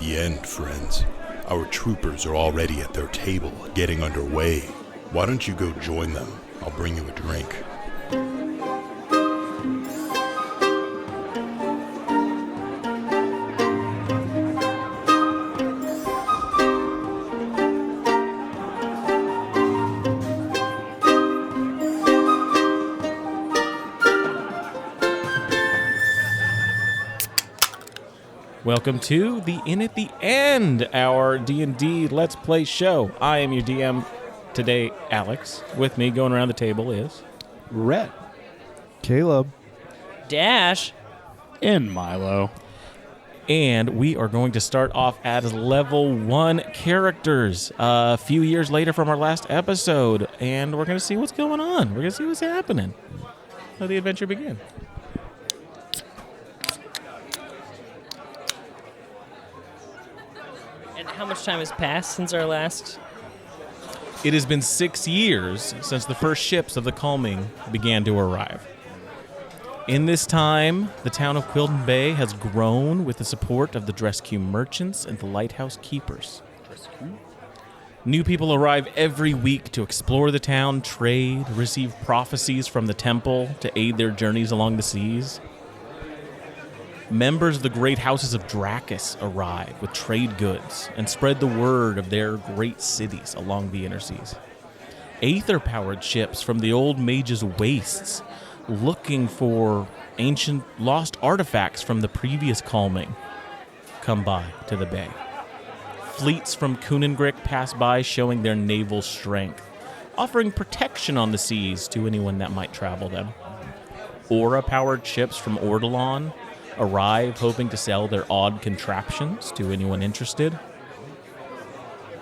the end, friends. Our troopers are already at their table, getting underway. Why don't you go join them? I'll bring you a drink. Welcome to the In at the End, our D&D Let's Play show. I am your DM today, Alex. With me going around the table is... Rhett. Caleb. Dash. And Milo. And we are going to start off as level 1 characters a few years later from our last episode. And we're going to see what's going on. We're going to see what's happening. How the adventure begin. How much time has passed since our last? It has been 6 years since the first ships of the Calming began to arrive. In this time, the town of Quilton Bay has grown with the support of the Drescu merchants and the lighthouse keepers. New people arrive every week to explore the town, trade, receive prophecies from the temple to aid their journeys along the seas. Members of the great houses of Dracus arrive with trade goods and spread the word of their great cities along the inner seas. Aether-powered ships from the old mage's wastes looking for ancient lost artifacts from the previous Calming come by to the bay. Fleets from Kunengrick pass by showing their naval strength, offering protection on the seas to anyone that might travel them. Aura-powered ships from Ordalon arrive hoping to sell their odd contraptions to anyone interested.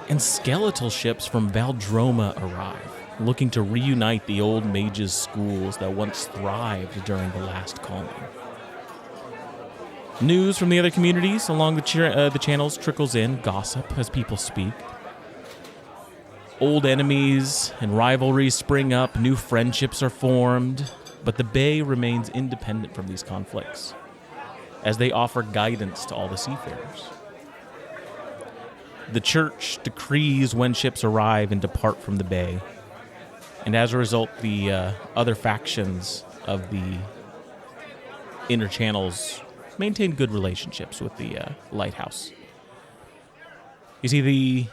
And skeletal ships from Valdroma arrive, looking to reunite the old mages' schools that once thrived during the last Calming. News from the other communities along the channels trickles in, gossip as people speak. Old enemies and rivalries spring up, new friendships are formed, but the Bay remains independent from these conflicts, as they offer guidance to all the seafarers. The church decrees when ships arrive and depart from the bay, and as a result, the other factions of the inner channels maintain good relationships with the lighthouse. You see, the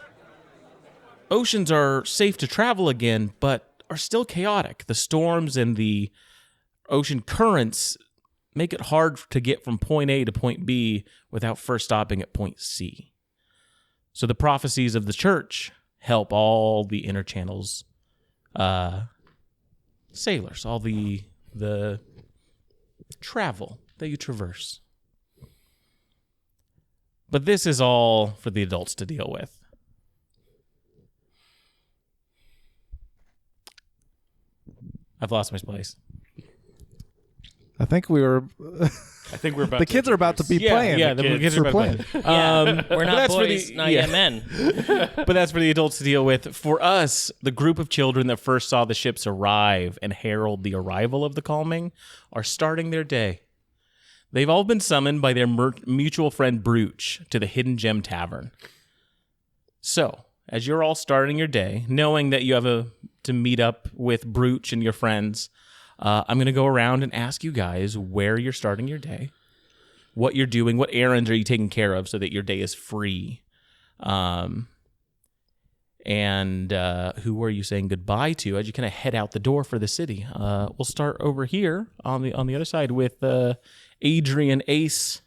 oceans are safe to travel again, but are still chaotic. The storms and the ocean currents make it hard to get from point A to point B without first stopping at point C. So the prophecies of the church help all the inner channels sailors, all the travel that you traverse. But this is all for the adults to deal with. I've lost my place. I think we're about the kids are about to be playing. Yeah, the kids are about to play. We're not boys, not yet men. But that's for the adults to deal with. For us, the group of children that first saw the ships arrive and herald the arrival of the Calming are starting their day. They've all been summoned by their mutual friend Brooch to the Hidden Gem Tavern. So, as you're all starting your day, knowing that you have to meet up with Brooch and your friends, I'm going to go around and ask you guys where you're starting your day, what you're doing, what errands are you taking care of so that your day is free, and who are you saying goodbye to as you kind of head out the door for the city. We'll start over here on the other side with Adrian Ace.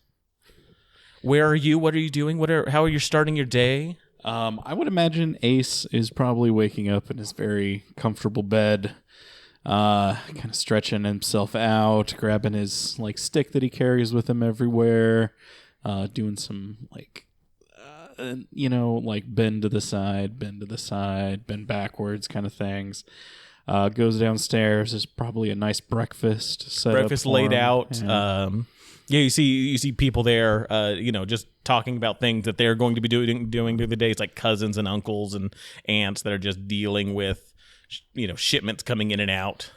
Where are you? What are you doing? How are you starting your day? I would imagine Ace is probably waking up in his very comfortable bed, kind of stretching himself out, grabbing his stick that he carries with him everywhere, doing some bend to the side, bend backwards kind of things. Goes downstairs. There's probably a nice breakfast set Breakfast up laid him. out. Yeah. You see people there, just talking about things that they're going to be doing through the day. It's like cousins and uncles and aunts that are just dealing with, shipments coming in and out.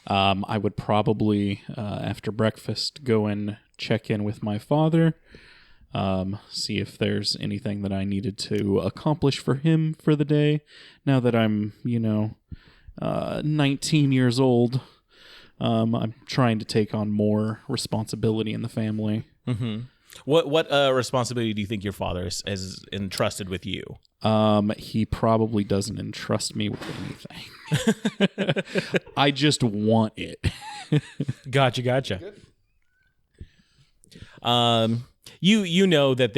I would probably, after breakfast, go and check in with my father. see if there's anything that I needed to accomplish for him for the day. Now that I'm, 19 years old, I'm trying to take on more responsibility in the family. Mm-hmm. What responsibility do you think your father has entrusted with you? He probably doesn't entrust me with anything. I just want it. Gotcha. You know that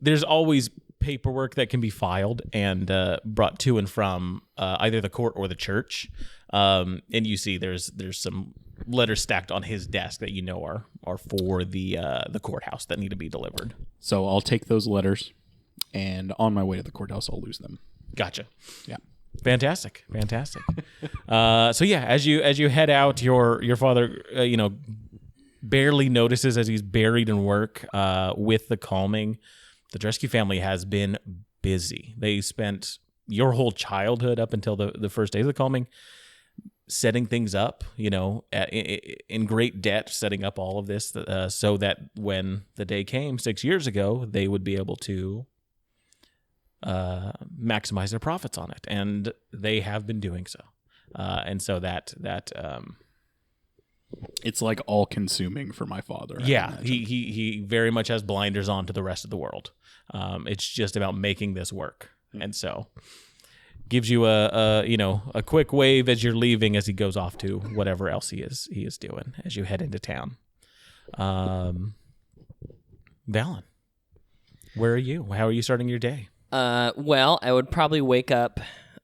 there's always paperwork that can be filed and brought to and from either the court or the church. And you see there's some letters stacked on his desk that are for the courthouse that need to be delivered. So I'll take those letters, and on my way to the courthouse, I'll lose them. Gotcha. Yeah. Fantastic. So yeah, as you head out, your father, barely notices as he's buried in work with the calming. The rescue family has been busy. They spent your whole childhood up until the first days of the calming setting things up, in great debt, setting up all of this so that when the day came 6 years ago, they would be able to maximize their profits on it. And they have been doing so. And so that it's like all consuming for my father. Yeah, he very much has blinders on to the rest of the world. It's just about making this work. And so gives you a quick wave as you're leaving as he goes off to whatever else he is doing as you head into town. Valen, where are you? How are you starting your day? Well, I would probably wake up,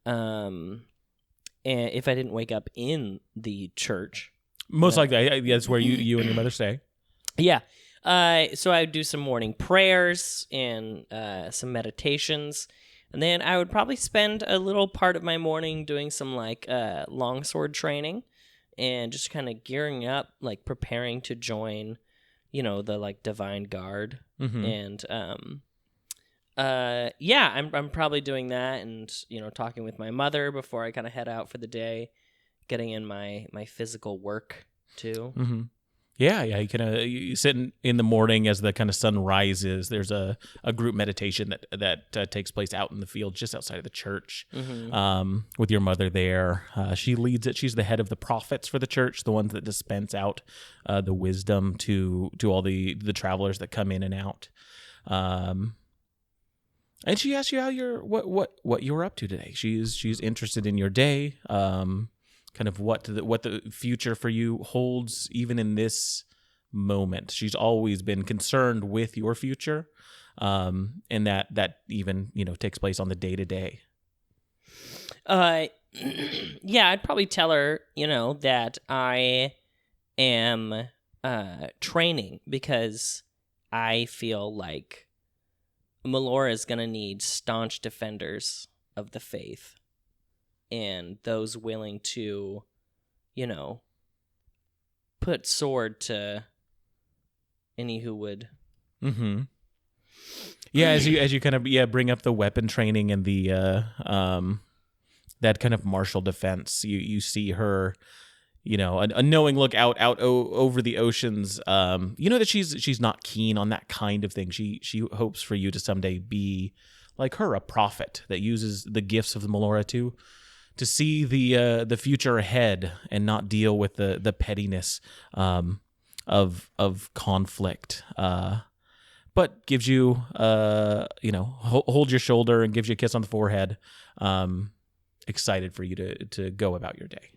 and if I didn't wake up in the church. Most likely, that's where you and your mother stay. Yeah. So I would do some morning prayers and some meditations. And then I would probably spend a little part of my morning doing some longsword training and just kind of gearing up, preparing to join, the Divine Guard. Mm-hmm. And I'm probably doing that and, talking with my mother before I kind of head out for the day, getting in my physical work too. Mm-hmm. Yeah. You sit in the morning as the kind of sun rises. There's a group meditation that takes place out in the field just outside of the church. Mm-hmm. With your mother there. She leads it. She's the head of the prophets for the church, the ones that dispense out the wisdom to all the travelers that come in and out. And she asks you how what you're up to today. She's interested in your day. Kind of what the future for you holds, even in this moment. She's always been concerned with your future, and that even takes place on the day to day. Yeah, I'd probably tell her that I am training because I feel like Melora is gonna need staunch defenders of the faith. And those willing to, put sword to any who would. Mm-hmm. Yeah, as you kind of bring up the weapon training and the that kind of martial defense, you see her, a knowing look out over the oceans. That she's not keen on that kind of thing. She hopes for you to someday be like her, a prophet that uses the gifts of the Melora to see the future ahead and not deal with the pettiness of conflict, but gives you holds your shoulder and gives you a kiss on the forehead, excited for you to go about your day.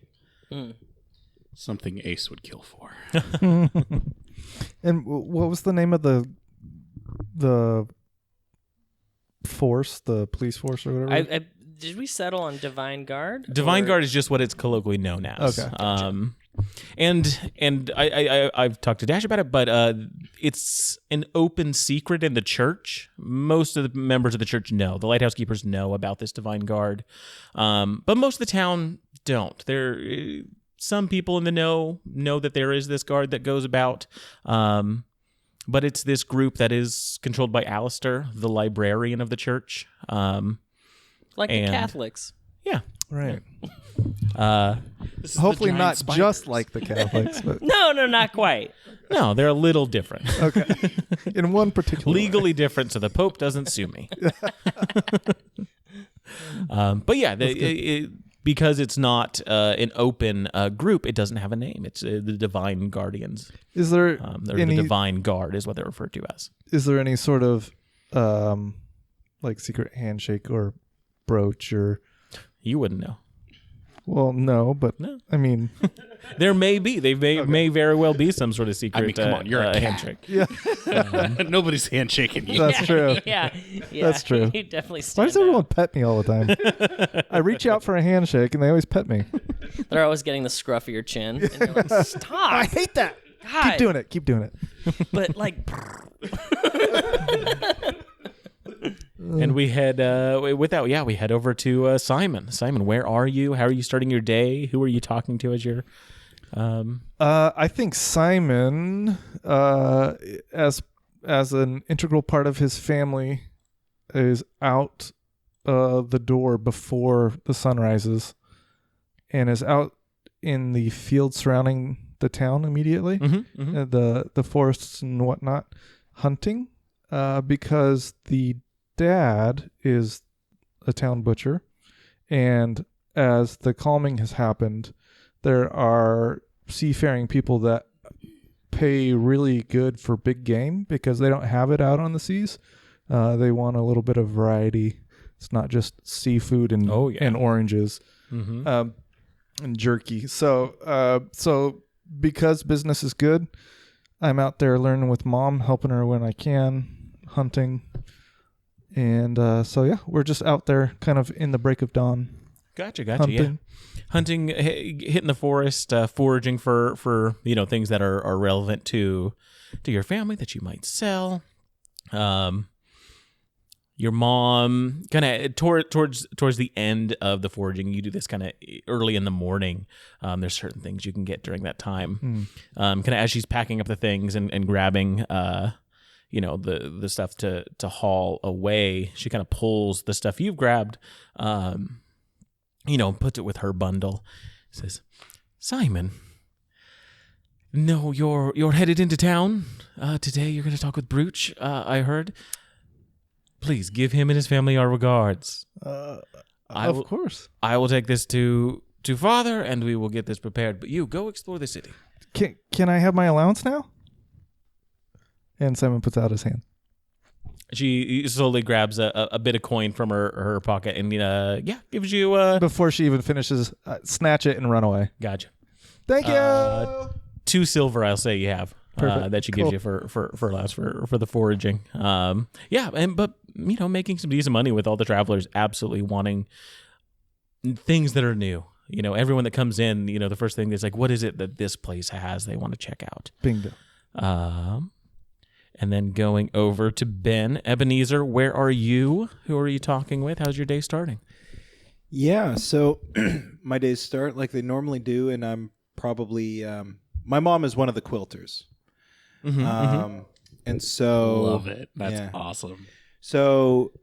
Something Ace would kill for. And what was the name of the force, the police force or whatever? Did we settle on Divine Guard? Divine Guard is just what it's colloquially known as. Okay. Gotcha. And I've talked to Dash about it, but it's an open secret in the church. Most of the members of the church know. The Lighthouse Keepers know about this Divine Guard, but most of the town don't. Some people in the know that there is this guard that goes about, but it's this group that is controlled by Alistair, the librarian of the church. Like the Catholics. Yeah. Right. Hopefully not just like the Catholics, but No, not quite. No, they're a little different. okay. In one particular Legally different, so the Pope doesn't sue me. But yeah, because it's not an open group, it doesn't have a name. It's the Divine Guardians. Is there the Divine Guard is what they're referred to as. Is there any sort of like secret handshake or brooch or? You wouldn't know. Well, no, but No. I mean, there may be. They may very well be some sort of secret. I mean, come on, you're a cat. handshake. yeah, Nobody's handshaking you. that's true. Yeah, That's true. You definitely Why stand does everyone out. pet me all the time? I reach out for a handshake and they always pet me. They're always getting the scruff of your chin. And you're like, stop. I hate that. God. Keep doing it. Keep doing it. But like, And we head we head over to Simon. Simon, where are you? How are you starting your day? Who are you talking to as your I think Simon, as an integral part of his family, is out the door before the sun rises, and is out in the field surrounding the town immediately, the forests and whatnot, hunting, because the dad is a town butcher, and as the calming has happened, there are seafaring people that pay really good for big game because they don't have it out on the seas. They want a little bit of variety. It's not just seafood and and oranges and jerky. So because business is good, I'm out there learning with Mom, helping her when I can, hunting. And we're just out there kind of in the break of dawn. Gotcha. Hunting, hitting the forest, foraging for things that are relevant to your family that you might sell. Your mom kind of towards the end of the foraging, you do this kind of early in the morning. There's certain things you can get during that time. Kind of as she's packing up the things and grabbing the stuff to haul away, she kind of pulls the stuff you've grabbed, puts it with her bundle. Says, Simon, no, you're headed into town today. You're going to talk with Brooch, I heard. Please give him and his family our regards. Of course. I will take this to Father, and we will get this prepared. But you, go explore the city. Can I have my allowance now? And Simon puts out his hand. She slowly grabs a bit of coin from her pocket and gives you Before she even finishes, snatch it and run away. Gotcha. Thank you. 2 silver, I'll say you have. Perfect. That she Cool. gives you for allowance for the foraging. But making some decent money with all the travelers absolutely wanting things that are new. Everyone that comes in, the first thing is like, what is it that this place has they want to check out? Bingo. And then going over to Ben. Ebenezer, where are you? Who are you talking with? How's your day starting? Yeah, so my days start like they normally do, and I'm probably my mom is one of the quilters. And so Love it. That's yeah. awesome. So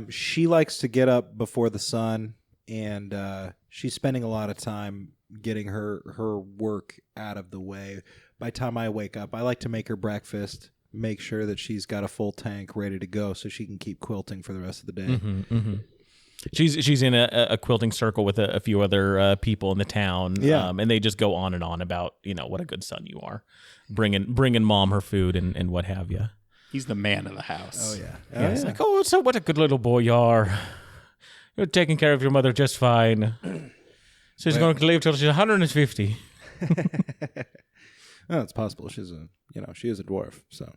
she likes to get up before the sun, and she's spending a lot of time getting her work out of the way. By the time I wake up, I like to make her breakfast, make sure that she's got a full tank ready to go so she can keep quilting for the rest of the day. She's in a quilting circle with a few other people in the town. Yeah. And they just go on and on about, what a good son you are. Bringing mom her food and what have you. He's the man of the house. Oh, yeah. Yeah, it's like, so what a good little boy you are. You're taking care of your mother just fine. She's going to live till she's 150. Oh, it's possible. She is a dwarf, so.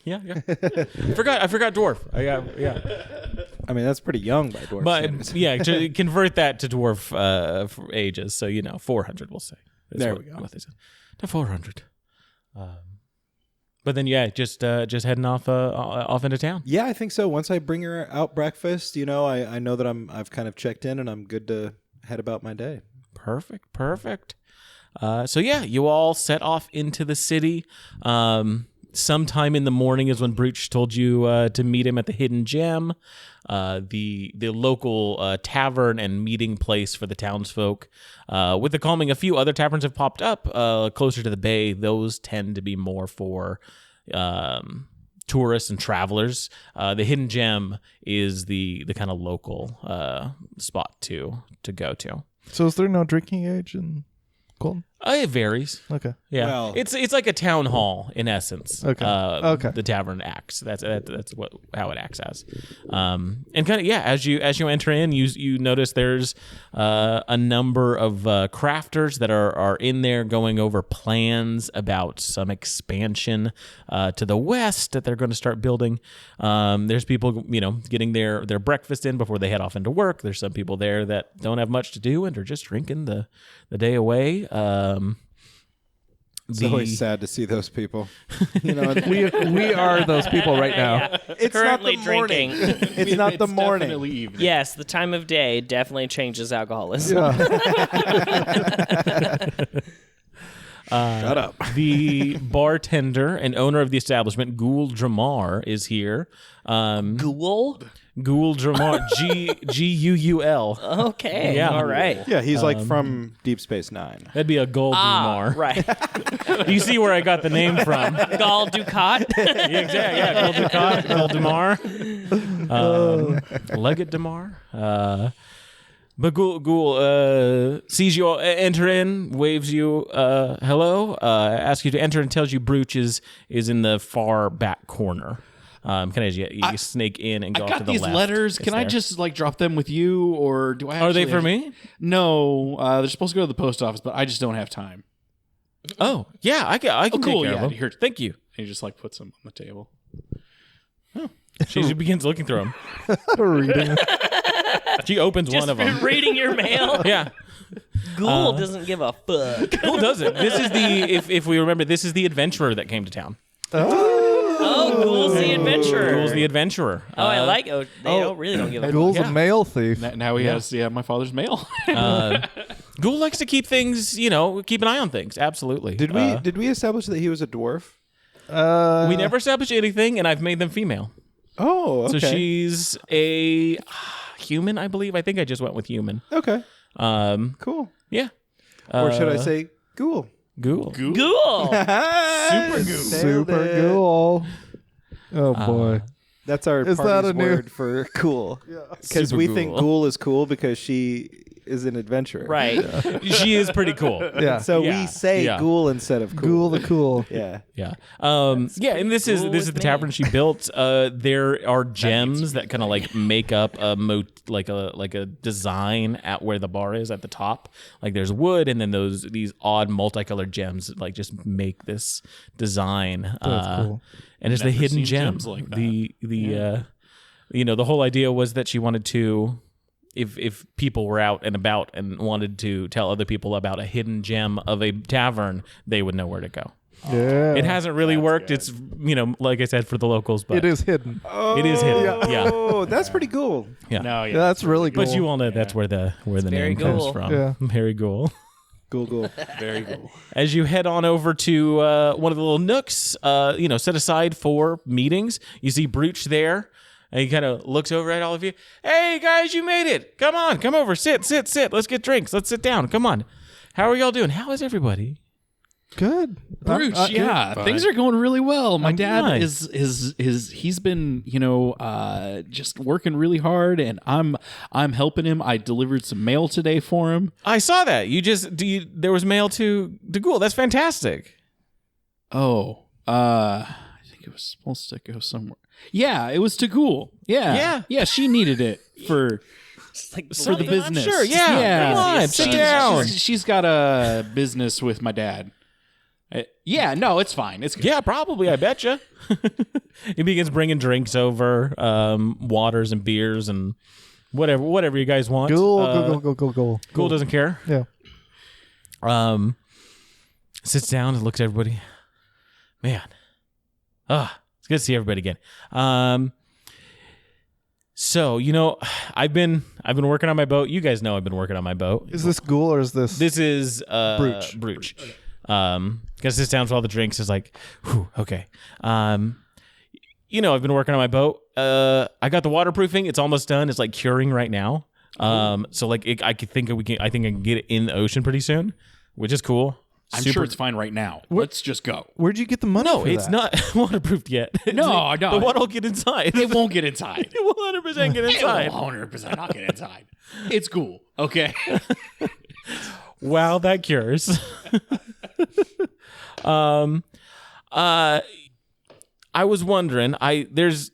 Yeah. I forgot dwarf. I mean, that's pretty young by dwarf standards. But yeah, to convert that to dwarf ages, so 400 we'll say. There we go. What they said. To 400. But then just heading off into town. Yeah, I think so. Once I bring her out breakfast, I know that I've kind of checked in and I'm good to head about my day. Perfect. So yeah, you all set off into the city. Sometime in the morning is when Brooch told you to meet him at the Hidden Gem, the local tavern and meeting place for the townsfolk. With the calming, a few other taverns have popped up closer to the bay. Those tend to be more for tourists and travelers. The Hidden Gem is the kind of local spot to go to. So is there no drinking age in Quilton? It varies. Okay. Yeah, Well- it's like a town hall in essence. Okay. Okay. The tavern acts. That's how it acts as. And kind of as you enter in, you notice there's a number of crafters that are in there going over plans about some expansion to the west that they're going to start building. There's people getting their breakfast in before they head off into work. There's some people there that don't have much to do and are just drinking the day away. It's always sad to see those people. We are those people right now. Yeah. It's Currently not the morning. drinking. It's not the morning. Definitely evening. Yes, the time of day definitely changes alcoholism. Yeah. Shut up. The bartender and owner of the establishment, Ghoul Dramar, is here. Ghoul? Ghoul Dramar, Guul. Okay. Yeah. All right. Yeah, he's like from Deep Space Nine. That'd be a Gold Dramar. Right. You see where I got the name from? Gal Ducat. Yeah, exactly. Yeah, Gold Ducat, Gold Damar, Leggett Damar. But Ghoul sees you all enter in, waves you hello, asks you to enter, and tells you Brooch is in the far back corner. Kind of you snake in and go I off to got the these left. letters. It's Can I there. just drop them with you, or do I? Are they actually for have- me? No, they're supposed to go to the post office, but I just don't have time. Oh, yeah, I can cool, take care of yeah, them. Thank you. And he just puts them on the table. She begins looking through them. Reading. She opens one of them. Reading your mail. Yeah. Ghoul doesn't give a fuck. Who doesn't? This is if we remember, this is the adventurer that came to town. Oh, Ghoul's the adventurer. Ghoul's the adventurer. Oh, I like. Oh, they don't give a fuck. Ghoul's Yeah. a mail thief. Now he has my father's mail. Ghoul likes to keep things, keep an eye on things. Absolutely. Did we establish that he was a dwarf? We never established anything, and I've made them female. Oh, okay. So she's a human, I believe. I think I just went with human. Okay, cool. Yeah. Or should I say ghoul? Ghoul. Ghoul. Super ghoul. Oh boy. That's our Is that party's a new- word for cool. Because Super we think ghoul. ghoul is cool because she is an adventurer. Right. She is pretty cool. Yeah. So Yeah, we say yeah. ghoul instead of cool. Ghoul the cool. Yeah. Yeah. Yeah, and this is cool the with me. tavern she built. There are gems that kind of make up a a design at where the bar is at the top. Like there's wood, and then these odd multicolored gems that just make this design. That's cool. And it's the Never hidden seen gem. gems like that. The whole idea was that she wanted to. If people were out and about and wanted to tell other people about a hidden gem of a tavern, they would know where to go. Yeah. It hasn't really worked. It's like I said, for the locals, but It is hidden. it is hidden. Yeah. Oh, that's pretty cool. Yeah. No, Yeah, that's really cool. But you all know that's where the very name comes cool. from. Yeah. Very cool. Ghoul. very cool. As you head on over to one of the little nooks, set aside for meetings, you see Brooch there. And he kind of looks over at all of you. Hey, guys, you made it. Come on. Come over. Sit. Let's get drinks. Let's sit down. Come on. How are y'all doing? How is everybody? Good. Brooch, yeah, things are going really well. My dad nice. he's been just working really hard, and I'm helping him. I delivered some mail today for him. I saw that. There was mail to Ghoul. That's fantastic. Oh, I think it was supposed to go somewhere. Yeah, it was to Ghoul. Yeah. She needed it for the business. Sure, yeah. Come on, sit down. She's got a business with my dad. No, it's fine. It's good. Yeah, probably. I betcha. He begins bringing drinks over, waters and beers and whatever you guys want. Ghoul. Ghoul doesn't care. Yeah. Sits down and looks at everybody. Man, it's good to see everybody again. So I've been working on my boat. You guys know I've been working on my boat. Is this Ghoul or is this? This is Brooch. Brooch. Gonna sit down for all the drinks. Is like, whew, okay. I've been working on my boat. I got the waterproofing. It's almost done. It's like curing right now. So like I think I can get it in the ocean pretty soon, which is cool. I'm sure it's fine right now. Let's just go. Where'd you get the money? No, for it's that? not waterproofed yet. No. The water will get inside. It won't get inside. It will 100% get inside. It will 100% not get inside. It's cool. Okay. Wow, that cures. I was wondering. I was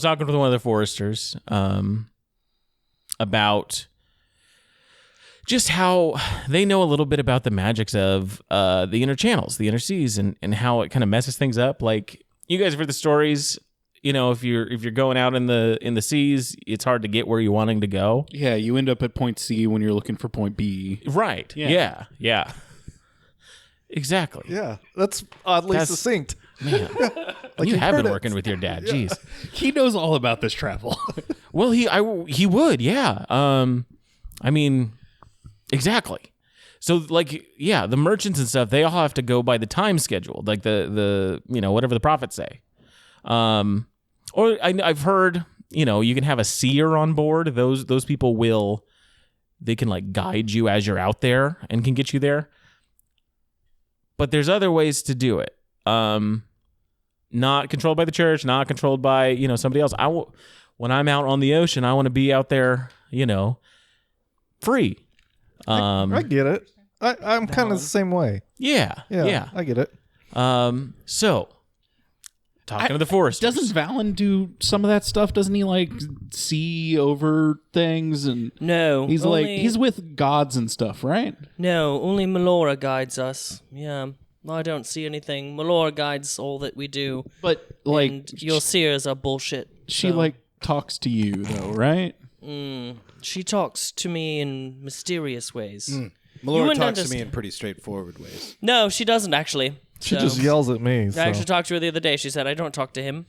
talking with one of the foresters about just how they know a little bit about the magics of the inner channels, the inner seas, and how it kind of messes things up. Like, you guys have heard the stories. If you're going out in the seas, it's hard to get where you're wanting to go. Yeah, you end up at point C when you're looking for point B. Right. Yeah. Exactly. Yeah, that's oddly succinct. Man, you have been working with your dad. Jeez. He knows all about this travel. Well, he would. Yeah. I mean, exactly. So like, yeah, the merchants and stuff, they all have to go by the time schedule, like the whatever the prophets say. Or I've heard, you can have a seer on board. Those people they can like guide you as you're out there and can get you there. But there's other ways to do it. Not controlled by the church, not controlled by, somebody else. When I'm out on the ocean, I want to be out there, free. I get it. I'm kind of the same way. Yeah. I get it. So talking to the foresters. Doesn't Valen do some of that stuff? Doesn't he like see over things and No. he's only- he's with gods and stuff, right? No, only Melora guides us. Yeah. I don't see anything. Melora guides all that we do. But like And your seers are bullshit. she so- like talks to you though, right? She talks to me in mysterious ways. You Melora wouldn't talks to me understand. in pretty straightforward ways. No, she doesn't actually. She So- just yells at me. I So. actually talked to her the other day. She said, I don't talk to him.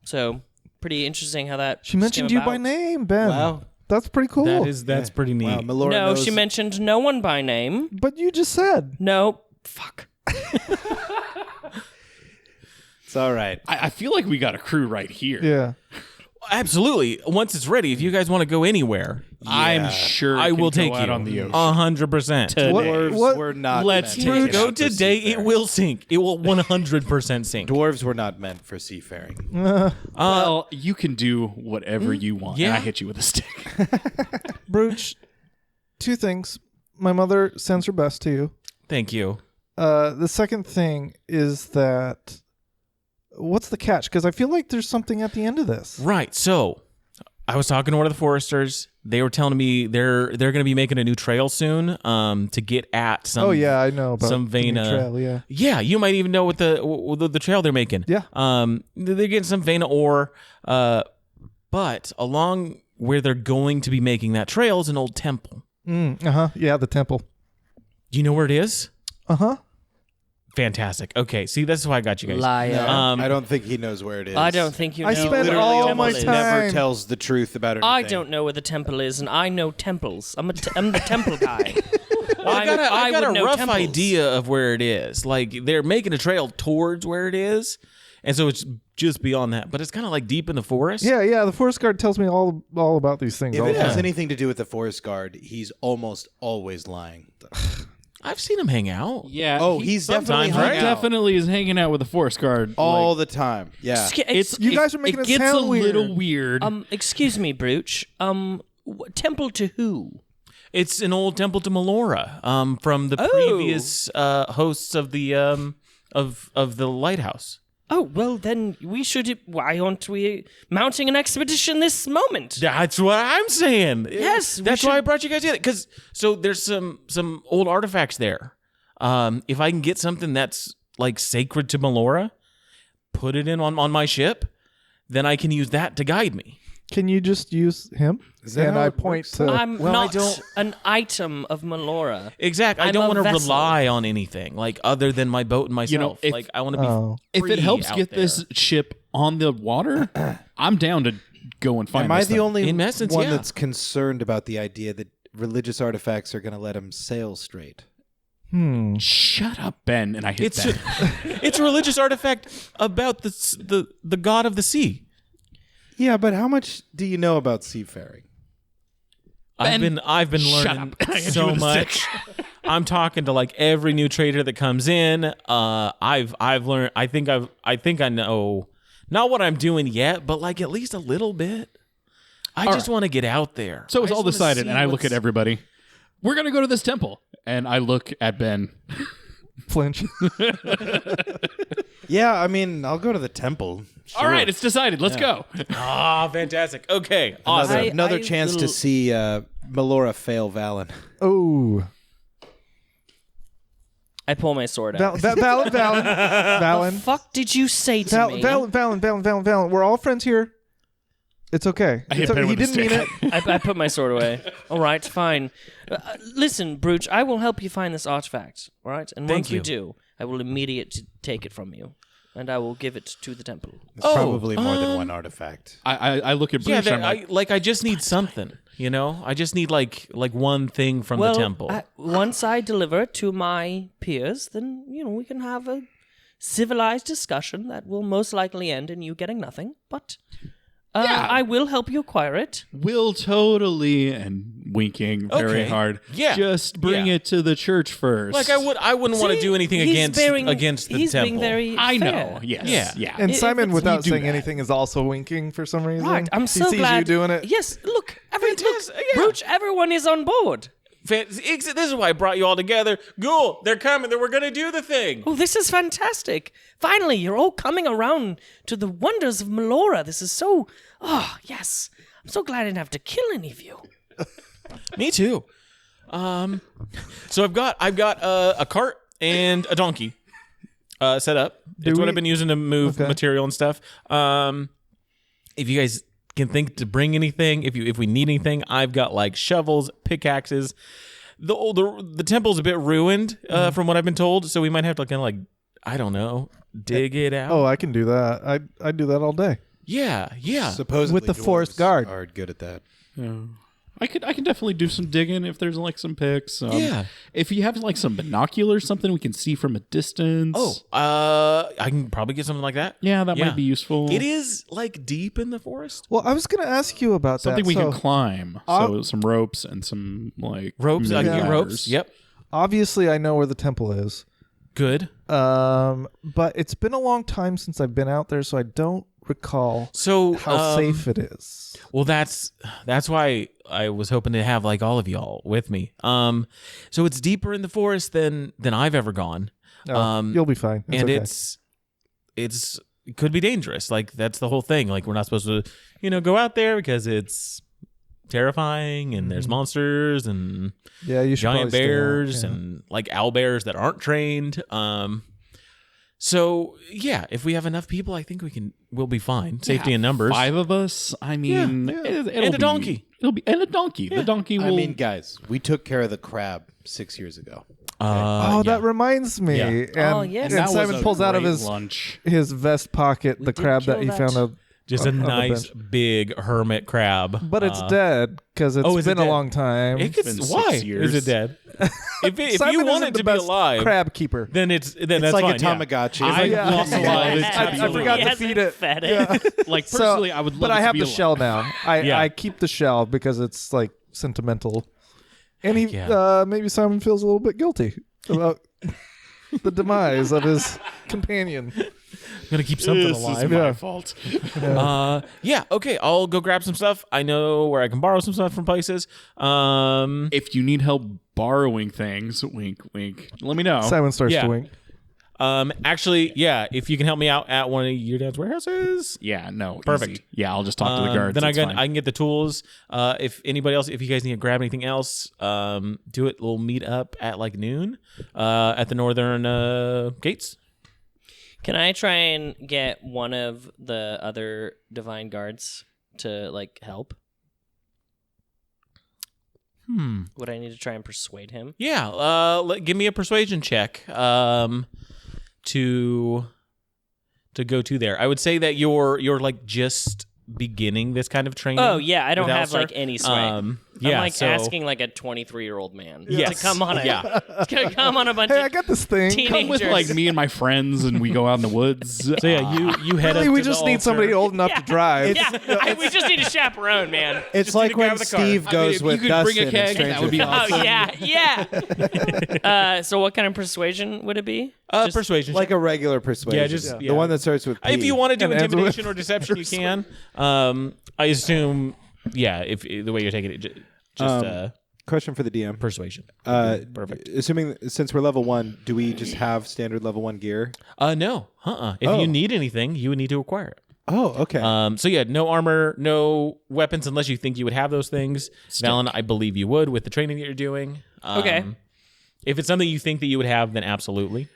So, pretty interesting how that She mentioned came you by about. name, Ben. Wow. That's pretty cool. That's pretty neat. Wow, Melora No, knows. she mentioned no one by name. But you just said. No. Fuck. It's all right. I feel like we got a crew right here. Yeah. Absolutely. Once it's ready, if you guys want to go anywhere, I'm sure I it will can take go you out on the ocean. 100%. Dwarves What- were not. Let's meant take to it. Go for today, it seafaring. will sink. It will 100% sink. Dwarves were not meant for seafaring. Well, you can do whatever you want. yeah. And I hit you with a stick. Brooch, two things. My mother sends her best to you. Thank you. The second thing is that what's the catch? Because I feel like there's something at the end of this. Right. So I was talking to one of the foresters. They were telling me they're going to be making a new trail soon to get at some. Oh yeah, I know about some the new Vena. trail. Yeah. Yeah, you might even know what the trail they're making. Yeah. They're getting some Vena ore, but along where they're going to be making that trail is an old temple. Yeah, the temple. Do you know where it is? Uh-huh. Fantastic. Okay, see, that's why I got you guys. Liar. I don't think he knows where it is. I don't think you know. I spent where the all temple my is. time- Never tells the truth about anything. I don't know where the temple is, and I know temples. I'm the temple guy. I got would a know rough temples. idea of where it is. Like, they're making a trail towards where it is, and so it's just beyond that. But it's kind of like deep in the forest. Yeah. The forest guard tells me all about these things. If all it the has time. anything to do with the forest guard, he's almost always lying. I've seen him hang out. Yeah. Oh, he's definitely sometimes, hung right? out definitely is hanging out with the forest guard all the time. Yeah. You guys are making it it gets sound a weird. little weird. Excuse me, Brooch. Temple to who? It's an old temple to Melora, from the previous hosts of the of the lighthouse. Oh, well, then we should. Why aren't we mounting an expedition this moment? That's what I'm saying. Yes, we that's why I should- brought you guys in. Because there's some old artifacts there. If I can get something that's like sacred to Melora, put it in on my ship, then I can use that to guide me. Can you just use him? that And how I it point works? to. I'm Well, I not don't- an item of Melora. Exactly. I I'm don't a want to vessel. rely on anything like other than my boat and myself. if- like I want to be. Oh. if free it helps out get there. this ship on the water, I'm down to go and find Am I this the thing. only In essence, one yeah. that's concerned about the idea that religious artifacts are going to let him sail straight? Shut up, Ben. And I hit Ben. It's a religious artifact about the god of the sea. Yeah, but how much do you know about seafaring? I've been learning so much. I'm talking to like every new trader that comes in. I've learned. I think I know not what I'm doing yet, but like at least a little bit. I just want to get out there. So it's I all just wanna decided, see and I look what's- at everybody. We're going to go to this temple. And I look at Ben. Flinch. Yeah, I mean, I'll go to the temple. All right, it's decided. Let's go. Ah, fantastic. Okay, awesome. Another chance to see Melora fail Valen. Oh. I pull my sword out. Valen. Fuck did you say to me? Valen. We're all friends here. It's okay. I hit Ben He with a didn't mean stick. it. I put my sword away. All right, fine. Listen, Brooch, I will help you find this artifact. All right, and Thank once we you. do, I will immediately take it from you, and I will give it to the temple. It's probably more than one artifact. I look at Yeah, Bruce. I'm like, I just need something. You know, I just need like one thing from the temple. Once I deliver it to my peers, then we can have a civilized discussion that will most likely end in you getting nothing. But I will help you acquire it. will totally, and winking very Okay. hard. Yeah. Just bring Yeah. it to the church first. Like I wouldn't want to do anything against the he's temple. being very I fair. know. Yes. Yeah. Yeah. And If Simon, it's- without we do saying that. anything, is also winking for some reason. Right, I'm so he sees glad you doing it. Yes, look, Fantastic, yeah. Brooch, everyone is on board. This is why I brought you all together. Cool, they're coming. We're gonna do the thing. Oh, this is fantastic. Finally, you're all coming around to the wonders of Melora. This is so... Oh, yes. I'm so glad I didn't have to kill any of you. Me too. So I've got a cart and a donkey set up. It's what I've been using to move material and stuff. If you guys can think to bring anything, if we need anything, I've got like shovels, pickaxes. The temple's a bit ruined from what I've been told, so we might have to kind of like, I don't know, dig it out. Oh, I can do that. I do that all day. Yeah. Supposedly With the forest dwarves guard. are good at that. I can definitely do some digging if there's like some picks. Yeah. If you have like some binoculars, something we can see from a distance. I can probably get something like that. Yeah, that might be useful. It is like deep in the forest. Well, I was going to ask you about Something that. we So, can climb. So some ropes and some like Ropes. I can get ropes. ladders. Yep. obviously, I know where the temple is. Good. But it's been a long time since I've been out there, so I don't recall So how safe it is. Well, that's why I was hoping to have like all of y'all with me. So it's deeper in the forest than I've ever gone. You'll be fine. And okay. it could be dangerous. Like that's the whole thing. Like we're not supposed to, go out there because it's terrifying and there's monsters and yeah, you should giant probably stay out, bears yeah. and like owl bears that aren't trained. So yeah, if we have enough people, I think we'll be fine. Safety in numbers. 5 of us. I mean, Yeah. it'll And a donkey. It'll be and a donkey. The donkey will. I mean, guys, we took care of the crab 6 years ago. That reminds me. Yeah. And, Oh, yes. and that was Simon a pulls out of great his lunch. vest pocket the did crab that kill he that. found of just a on the nice bench. big hermit crab. But it's dead because it's is it been a dead? long time. It could, been 6 why years. is it dead? If Simon you want isn't it the to be best alive, crab keeper. then it's It's that's like fine, a Tamagotchi. I Yeah. lost a lot of it. I forgot He to hasn't feed it. fed it. Like So- personally, I would love but it I to have be the alive. shell now. Yeah. I keep the shell because it's like sentimental. And he yeah. maybe Simon feels a little bit guilty about the demise of his companion. I'm gonna keep something This alive. is my Yeah. fault. Yeah, okay. I'll go grab some stuff. I know where I can borrow some stuff from places. If you need help borrowing things, wink, wink. Let me know. Simon starts Yeah. to wink. Actually, yeah. If you can help me out at one of your dad's warehouses, Yeah, no, Perfect. easy. Yeah, I'll just talk to the guards. then it's fine. I can get the tools. If anybody else, if you guys need to grab anything else, do it. We'll meet up at like noon at the northern gates. Can I try and get one of the other divine guards to like help? Would I need to try and persuade him? Yeah. Give me a persuasion check. To go to there. I would say that you're like just beginning this kind of training. Oh yeah, I don't with have Alistar. like any sway. Yeah, I'm like so- asking like a 23-year-old man Yes. to come on a Yeah. to come on a bunch Hey, I of got this thing. teenagers. Come with like me and my friends, and we go out in the woods. So yeah, you head Really, up we to just the need altar. somebody old enough to drive. Yeah, we just need a chaperone, man. It's like a guy when with a car. Steve I mean, goes if you with could Dustin bring a keg, in Stranger that would be Things. awesome. Oh yeah. So what kind of persuasion would it be? Just- Persuasion. Like a regular persuasion. Yeah, just- yeah. the one that starts with P. If you want to do And ends with intimidation or deception, you can. I assume, yeah, if the way you're taking it, just Question for the DM. persuasion. Perfect. Assuming since we're level 1, do we just have standard level 1 gear? No. If you need anything, you would need to acquire it. Oh, okay. So yeah, no armor, no weapons unless you think you would have those things. Valen, I believe you would with the training that you're doing. Okay. If it's something you think that you would have, then absolutely.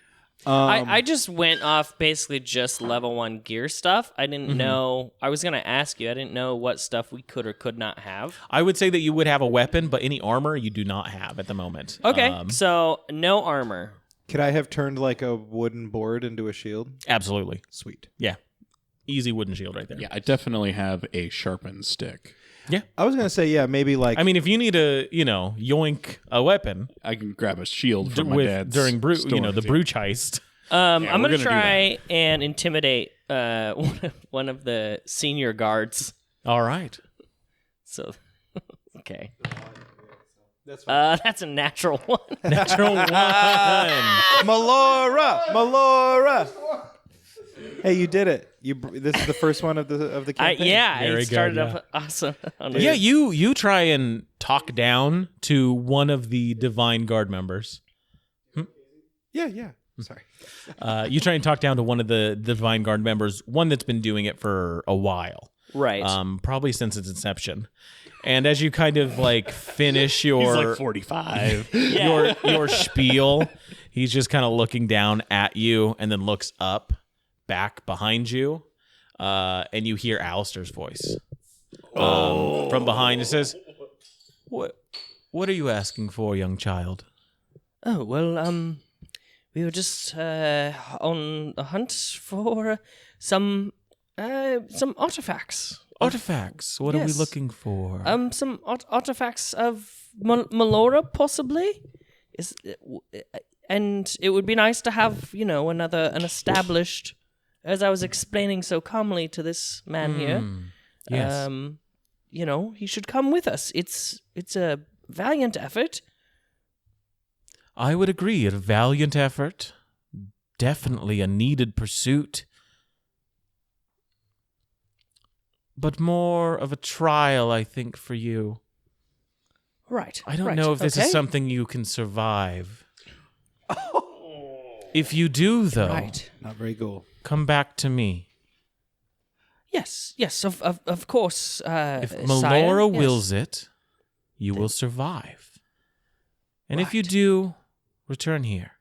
I just went off basically just level 1 gear stuff. I didn't know. I was gonna ask you. I didn't know what stuff we could or could not have. I would say that you would have a weapon, but any armor you do not have at the moment. Okay, so no armor. Could I have turned like a wooden board into a shield? Absolutely. Sweet. Yeah. Easy wooden shield right there. Yeah, I definitely have a sharpened stick. I was gonna say, yeah, maybe like I mean, if you need to, yoink a weapon I can grab a shield from my with dad's during the store. brooch heist. I'm we're gonna gonna do try and intimidate one of the senior guards. All right. So, okay. That's a natural one. Natural one. Melora. Hey, you did it. This is the first one of the campaign. Very I good, started yeah. off awesome. Yeah, you try and talk down to one of the Divine Guard members. Yeah. Sorry. You try and talk down to one of the Divine Guard members, one that's been doing it for a while. Right. Probably since its inception. And as you kind of like finish your He's like 45. your spiel, he's just kind of looking down at you and then looks up back behind you, and you hear Alistair's voice from behind. It says, "What are you asking for, young child?" Oh, well, we were just on a hunt for some artifacts. Artifacts. What are we Yes. looking for? Some artifacts of Melora, possibly. And it would be nice to have, an established, as I was explaining so calmly to this man here. Yes. He should come with us. It's a valiant effort. I would agree. A valiant effort. Definitely a needed pursuit. But more of a trial, I think, for you. Right. I don't right, know if this okay. is something you can survive. If you do, though, Right. Not very cool. come back to me. Yes, of course. If sire, Melora yes. wills it, you will survive. And if you do, return here,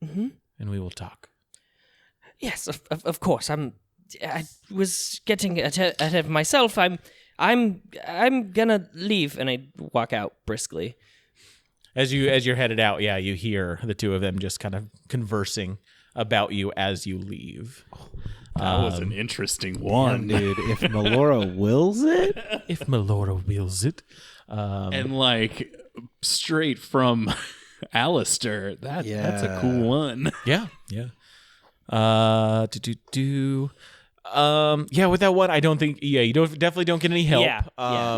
and we will talk. Yes, of course. I was getting ahead of myself. I'm gonna leave, and I walk out briskly. As you're headed out, yeah, you hear the two of them just kind of conversing about you as you leave. That was an interesting one. Dude, if Melora wills it, If Melora wills it. And like straight from Alistair. That's a cool one. Yeah. Yeah, with that one, I don't think. Yeah, you definitely don't get any help. Yeah.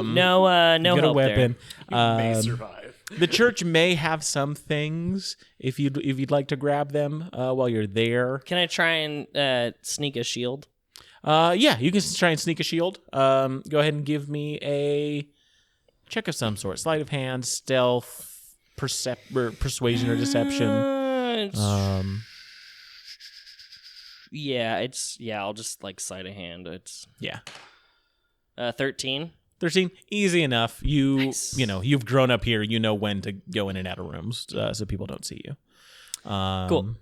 No you get help a weapon. May survive. The church may have some things if you'd like to grab them while you're there. Can I try and sneak a shield? Yeah, you can try and sneak a shield. Go ahead and give me a check of some sort: sleight of hand, stealth, persuasion, or deception. I'll just like sleight of hand. It's Yeah. 13. 13, easy enough. Nice. You've grown up here. You know when to go in and out of rooms so people don't see you. Cool.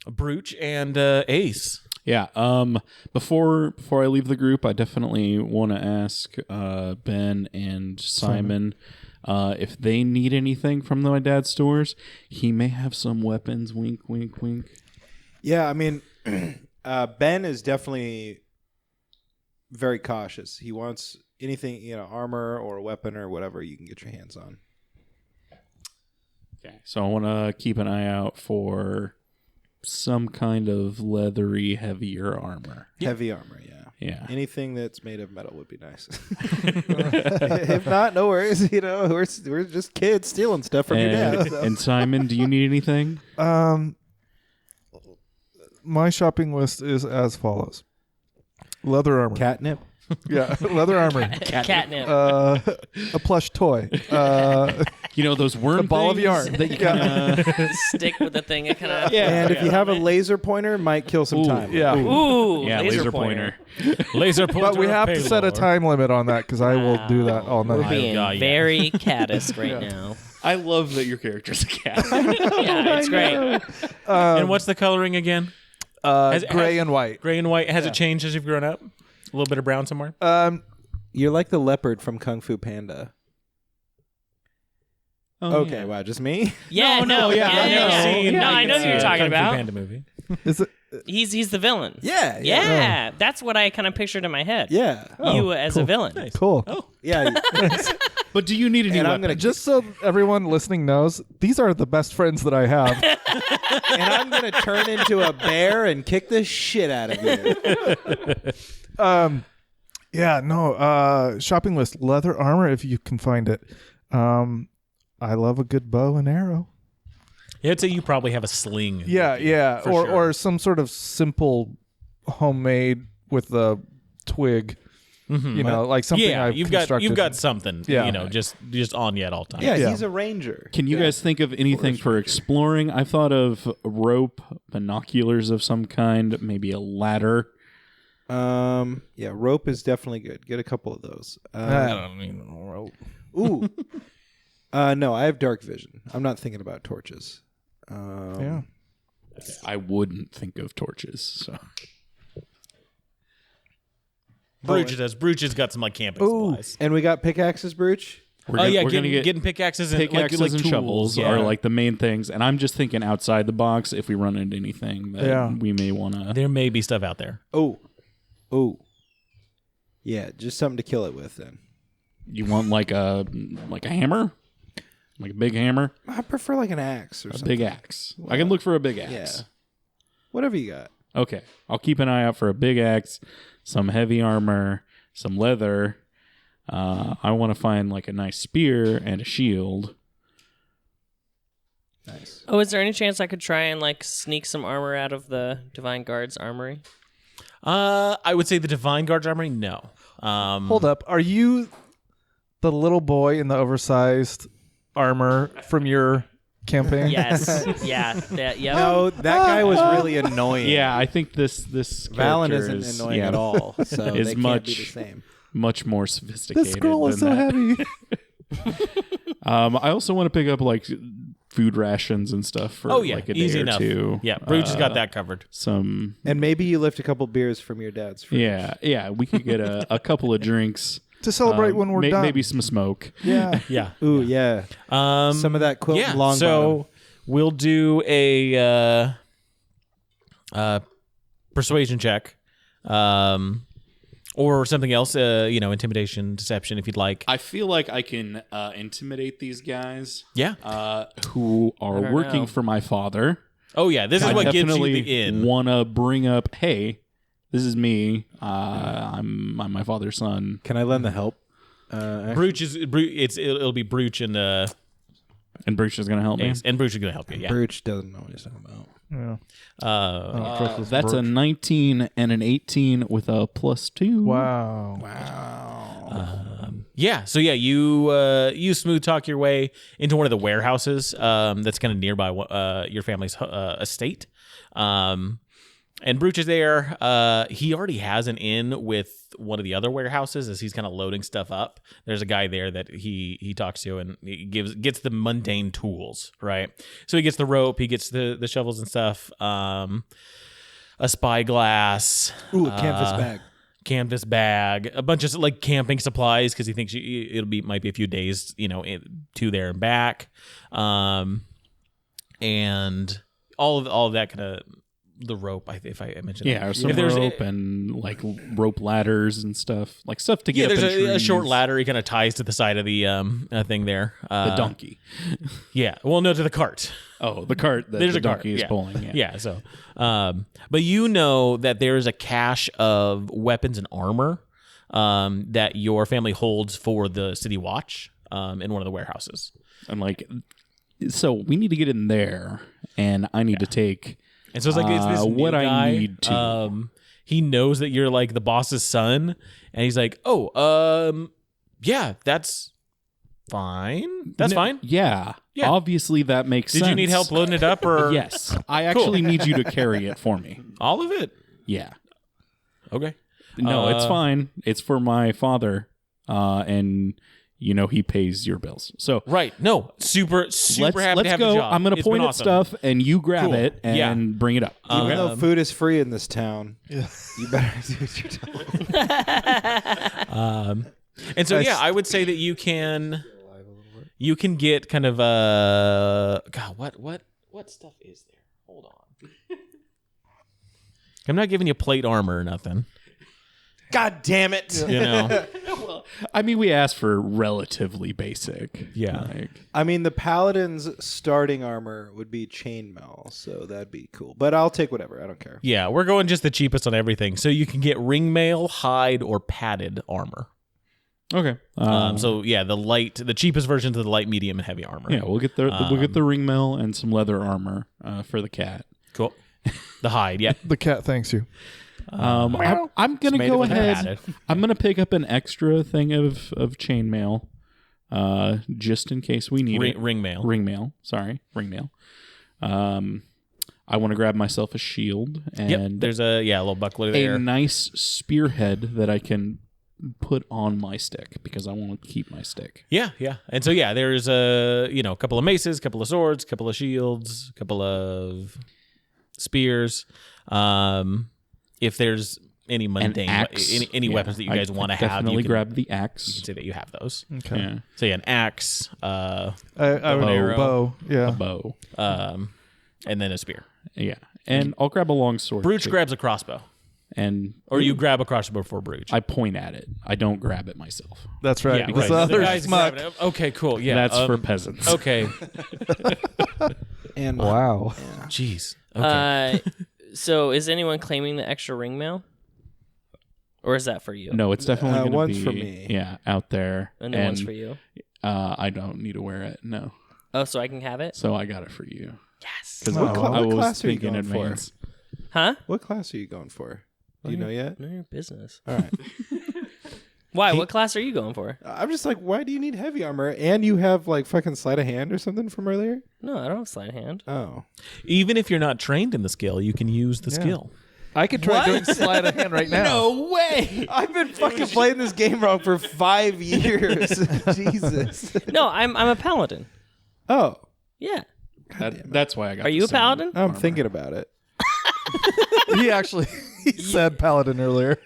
Brooch and Ace. Yeah. Before I leave the group, I definitely want to ask Ben and Simon if they need anything from my dad's stores. He may have some weapons. Wink, wink, wink. yeah. I mean, Ben is definitely very cautious. He wants anything, armor or weapon or whatever you can get your hands on. Okay. So I want to keep an eye out for some kind of leathery, heavier armor. Heavy armor, yeah. Yeah. Anything that's made of metal would be nice. If not, no worries. We're just kids stealing stuff from your dad. So. And Simon, do you need anything? My shopping list is as follows: leather armor. Catnip. Yeah, leather armor. Catnip. A plush toy. Those worm A ball of things yarn. that you kind of Stick with the thing. It kind of. And if you have a laser pointer, might kill some time. Yeah. Ooh, yeah, laser pointer. Laser pointer. But we have to set a Paylor. time limit on that because I will do that all We're night. being yeah. very caddist right now. I love that your character's a cat. Yeah, it's great. And what's the coloring again? Gray and white. Gray and white. Has it changed as you've grown up? A little bit of brown somewhere? You're like the leopard from Kung Fu Panda. Oh, Okay, yeah. wow, just me? Yeah, no, I've yeah. never seen. No, I can know see who you're a talking Kung Fu about. Panda movie. Is it? He's the villain. Yeah. Yeah, that's what I kind of pictured in my head. Yeah. You as a villain. Nice. Cool. Yeah. But do you need any And I'm weapon? gonna Just so everyone listening knows, these are the best friends that I have. and I'm gonna turn into a bear and kick the shit out of you. Yeah, no. Shopping list: leather armor if you can find it. I love a good bow and arrow. Yeah, I'd say you probably have a sling. Yeah, For or sure. or some sort of simple homemade with a twig. Like something Yeah, I've you've constructed. got something. Yeah. Just on you at all times. Yeah, Yeah. he's a ranger. Can you guys think of anything for exploring? I thought of rope, binoculars of some kind, maybe a ladder. Yeah, rope is definitely good. Get a couple of those. I don't even know. Ooh. No, I have dark vision. I'm not thinking about torches. Yeah. I wouldn't think of torches. So Brooch does. Brooch has got some like camping supplies. And we got pickaxes, Brooch. we're Oh gonna, yeah, we're gonna get getting pickaxes and pickaxes like and tools. shovels Yeah. are like the main things. And I'm just thinking outside the box if we run into anything that we may want to. There may be stuff out there. Oh. Yeah, just something to kill it with then. You want like a hammer, like a big hammer, I prefer like an axe or a something. big axe. I can look for a big axe. Yeah. Whatever you got. Okay, I'll keep an eye out for a big axe, some heavy armor, some leather. I want to find like a nice spear and a shield. Nice. Oh, is there any chance I could try and like sneak some armor out of the Divine Guard's armory? I would say the Divine Guard's armory. No. Hold up. Are you the little boy in the oversized armor from your campaign? Yes. Yeah. Yep. No, that guy was really annoying. Yeah, I think this Valen character isn't annoying at all. So is they can't be the same. much more sophisticated. This scroll is than so that. heavy. I also want to pick up like food rations and stuff for like a day easy or enough. two. Yeah, Brooch has got that covered. Some And maybe you lift a couple beers from your dad's fridge. yeah, we could get a couple of drinks To celebrate when we're done. Maybe some smoke. Yeah. Yeah. Ooh, yeah. Some of that Quilton Yeah. long So we'll do a persuasion check, or something else. Intimidation, deception, if you'd like. I feel like I can intimidate these guys Yeah. who are don't working know. for my father. Oh yeah. This is I what gives you definitely the in. want to bring up, hey, this is me. I'm my father's son. Can I lend the help? Brooch is. It'll be Brooch and And Bruce is going to help me. and Brooch is gonna help you. Yeah. Brooch doesn't know what he's talking about. Yeah. That's a 19 and an 18 with a +2. Wow. Yeah. So yeah, you smooth talk your way into one of the warehouses that's kind of nearby your family's estate. And Brooch is there. He already has an in with one of the other warehouses as he's kind of loading stuff up. There's a guy there that he talks to and he gets the mundane tools, right? So he gets the rope, he gets the shovels and stuff, a spyglass, Ooh, a canvas bag. a bunch of like camping supplies because he thinks might be a few days, to there and back, and all of that kind of the rope. If I mentioned Yeah, that. or some If there's rope and like rope ladders and stuff, like stuff to get up there's in a trees. short ladder he kind of ties to the side of the thing there. The donkey. Yeah. Well, no, to the cart. Oh, the cart that There's the a cart, donkey is yeah. pulling. Yeah. Yeah. So, but you know that there is a cache of weapons and armor that your family holds for the city watch in one of the warehouses. And like, so we need to get in there, and I need to take. And so it's like it's this new what guy, I need to. He knows that you're like the boss's son, and he's like, "Oh, yeah, that's fine. That's fine. Yeah. Yeah. Obviously, that makes sense. Did you need help loading it up, or Yes. I actually need you to carry it for me. all of it? Yeah. Okay. No, it's fine. It's for my father, and he pays your bills. So Right. No. Super happy to have go. the job. I'm going to It's been point at awesome. stuff, and you grab Cool. it and Yeah. bring it up. Even though food is free in this town, you better do what you're told. And so I would say that you can get kind of God, what stuff is there? Hold on. I'm not giving you plate armor or nothing. God damn it! You know. I mean, we asked for relatively basic. Yeah. Like, I mean, the paladin's starting armor would be chainmail, so that'd be cool. But I'll take whatever. I don't care. Yeah, we're going just the cheapest on everything. So you can get ringmail, hide, or padded armor. okay. So yeah, the cheapest versions of the light, medium, and heavy armor. Yeah, we'll get the ringmail and some leather armor for the cat. Cool. The hide, yeah. The cat thanks you. I'm gonna made go of ahead. padded. I'm gonna pick up an extra thing of chainmail, just in case we need it. Ringmail. Ringmail. Sorry, ringmail. I want to grab myself a shield and Yep. There's a little buckler there. a nice spearhead that I can put on my stick because I want to keep my stick. Yeah. And so there's a couple of maces, couple of swords, couple of shields, couple of spears. If there's any mundane, axe. any weapons that you guys want to have, definitely you can grab the you axe. can say that you have those. Okay. Yeah, So an axe, I would Bow. bow. Yeah. a bow. and then a spear. Yeah, and I'll grab a long sword. Brooch too. grabs a crossbow, and or you grab a crossbow for Brooch. I point at it. I don't grab it myself. That's right. Yeah, because right. the The other guy's smuck. grabbing it. Okay, cool. Yeah, That's for peasants. Okay. And Wow. Jeez. Okay. So is anyone claiming the extra ring mail? Or is that for you? No, it's definitely going to one's be for me. Yeah, out there. And then one's for you? I don't need to wear it. No, Oh, so I can have it? so I got it for you. Yes. Because What I what was class are you thinking in going for? advance. Huh? what class are you going for? Do you know yet? None of your business. All right. Why? What class are you going for? I'm just like, why do you need heavy armor? And you have like fucking sleight of hand or something from earlier? No, I don't have sleight of hand. Oh. Even if you're not trained in the skill, you can use the skill. I could try doing sleight of hand right now. way! I've been fucking playing this game wrong for 5 years. Jesus. No, I'm a paladin. Oh. Yeah. That's why I got. Are the you a same paladin? I'm armor. thinking about it. He said paladin earlier.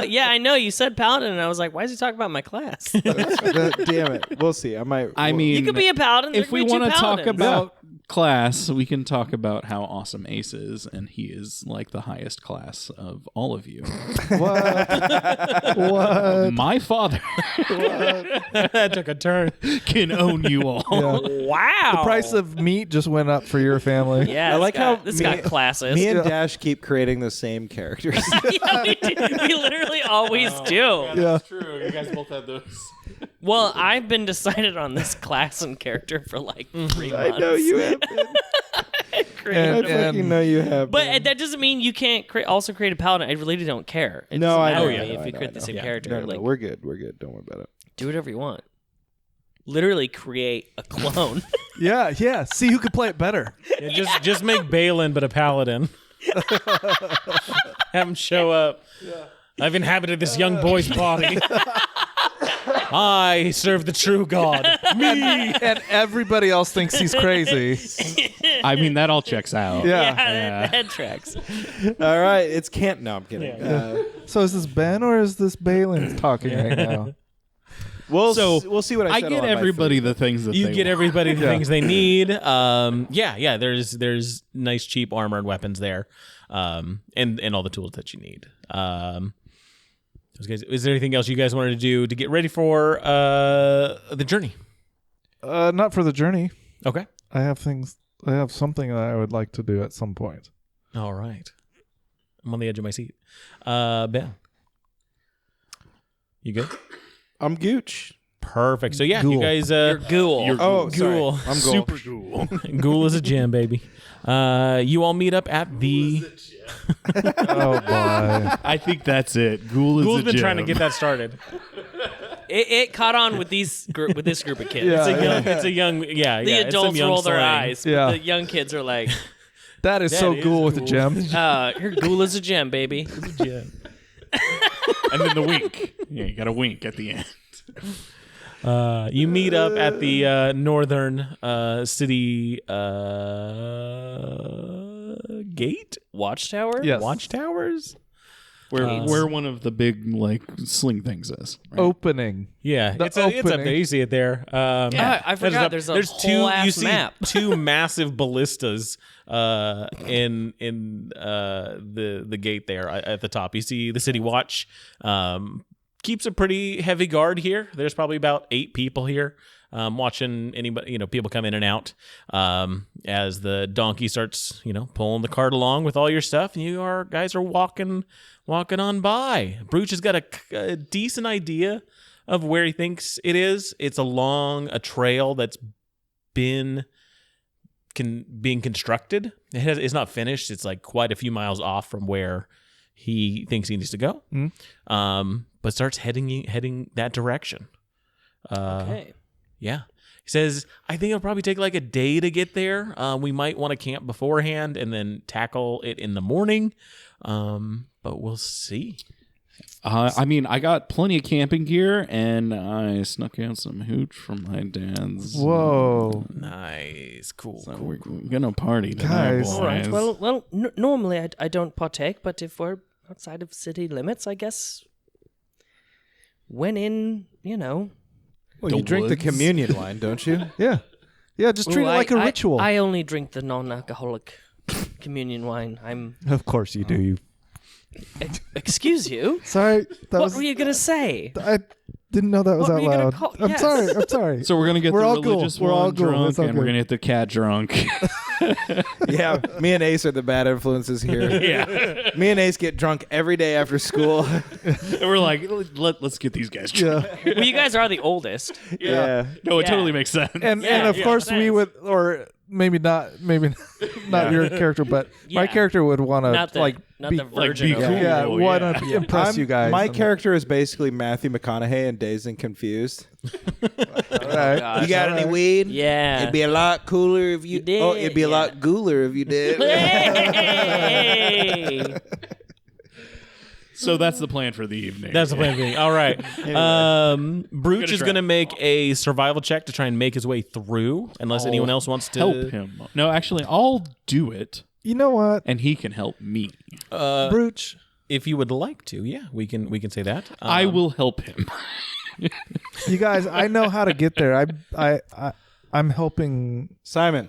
Yeah, I know. You said paladin, and I was like, why is he talking about my class? Damn it. We'll see. I mean, You could be a paladin. if we want to talk about class, we can talk about how awesome Ace is, and he is like the highest class of all of you. What? My father That took a turn. can own you all. Wow. The price of meat just went up for your family. Yeah, I like how this got classist. me and Dash keep creating the same characters. Yeah, we do. We literally always do. Yeah. True. You guys both have those. Well, I've been decided on this class and character for like 3 months. I know you have been. I fucking know you have But been. that doesn't mean you can't also create a paladin. I really don't care. It No, doesn't I matter know, to I me know, if you I create know. the same Yeah. character. No, Like, we're good. We're good. Don't worry about it. do whatever you want. Literally create a clone. Yeah, yeah. See who could play it better. Yeah, just make Balin, but a paladin. Have him show up. I've inhabited this young boy's body. I serve the true God. Me. And everybody else thinks he's crazy. I mean, that all checks out. Yeah. That tracks. All right. It's can't. No, I'm kidding. So is this Ben or is this Balin talking right now? We'll So, we'll see what I get everybody the things that You they get want. everybody the things they need. There's nice cheap armored weapons there, and all the tools that you need. Is there anything else you guys wanted to do to get ready for the journey? Not for the journey. Okay. I have something that I would like to do at some point. All right. I'm on the edge of my seat. Ben, you good? I'm Gooch. Perfect. So yeah, Ghoul. you guys. You're ghoul. Oh, Ghoul. sorry. I'm Super cool. Ghoul is a gem, baby. You all meet up at the. Oh boy. I think that's it. Ghoul is Ghoul's a been gem. trying to get that started. It caught on with this group of kids. Yeah. It's a young. Yeah. The it's some adults young roll their slang. eyes. Yeah. But the young kids are like, That is so is cool with the cool. gem. your ghoul is a gem, baby. Gem. And then the wink. Yeah, you got a wink at the end. You meet up at the northern city gate. Watchtower? Yes. Watchtowers. Where one of the big like sling things is. Right? Opening. Yeah, The it's up opening. there. You see it there. I forgot there's a whole ass you see map. two massive ballistas in the gate there at the top. You see the city watch keeps a pretty heavy guard here. There's probably about 8 people here. Watching anybody, people come in and out as the donkey starts, pulling the cart along with all your stuff, and you guys are walking on by. Brooch has got a decent idea of where he thinks it is. It's along a trail that's being constructed. It's not finished. It's like quite a few miles off from where he thinks he needs to go. But starts heading that direction. Okay. Yeah. He says, I think it'll probably take like a day to get there. We might want to camp beforehand and then tackle it in the morning. But we'll see. I mean, I got plenty of camping gear, and I snuck out some hooch from my dad's. Whoa. Nice. Cool. So we're gonna party tonight, Guys. boys. All right. Well, normally I don't partake, but if we're outside of city limits, I guess when in, Well, you drink the communion wine, don't you? Yeah. Yeah, just treat it like a ritual. I only drink the non-alcoholic communion wine. Of course you do. You. Excuse you? Sorry. What were you going to say? I didn't know that was What were out you gonna loud. call- I'm Yes. sorry. I'm sorry. So we're gonna get We're the all cool. religious We're all one cool. drunk, It's all and we're good. gonna get the cat drunk. Yeah, me and Ace are the bad influences here. Yeah, Me and Ace get drunk every day after school. and we're like, let's get these guys drunk. Yeah. Well, you guys are the oldest. Yeah. No, it Yeah. totally makes sense. And of course we thanks. would, or maybe not your character, but my Yeah. character would want Not to the be virgin. be of cool. it. yeah, Cool, want yeah. to impress you guys. My And- character is basically Matthew McConaughey in Dazed and Confused. All right. gosh. You got any weed? Yeah. It'd be a lot cooler if you did, Oh, it'd be a yeah. lot cooler if you did. Hey! So that's the plan for the evening. That's the plan B. All right. Brooch is try. going to make a survival check to try and make his way through, unless anyone else wants to Help him. No, actually, I'll do it, You know what, and he can help me. Brooch? If you would like to, yeah, we can say that. I will help him. You guys, I know how to get there. I'm helping Simon,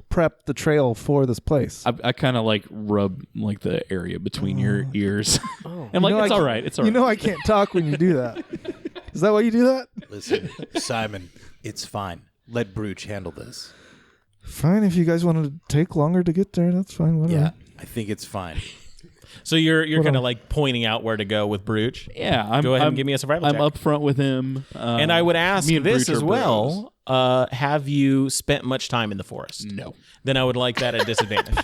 prep the trail for this place. I kind of like rub like the area between your ears. I'm like, You know it's I all can't- right. It's all You right. know I can't talk when you do that. Is that why you do that? listen, Simon, it's fine. Let Brooch handle this. Fine, if you guys wanted to take longer to get there, that's fine. Whatever. Yeah, I think it's fine. So you're kind of like pointing out where to go with Brooch. Yeah, I'm, Go ahead I'm, and give me a survival I'm check. up front with him. And I would ask me and this Brooch as are well. Have you spent much time in the forest? No. Then I would like that at disadvantage.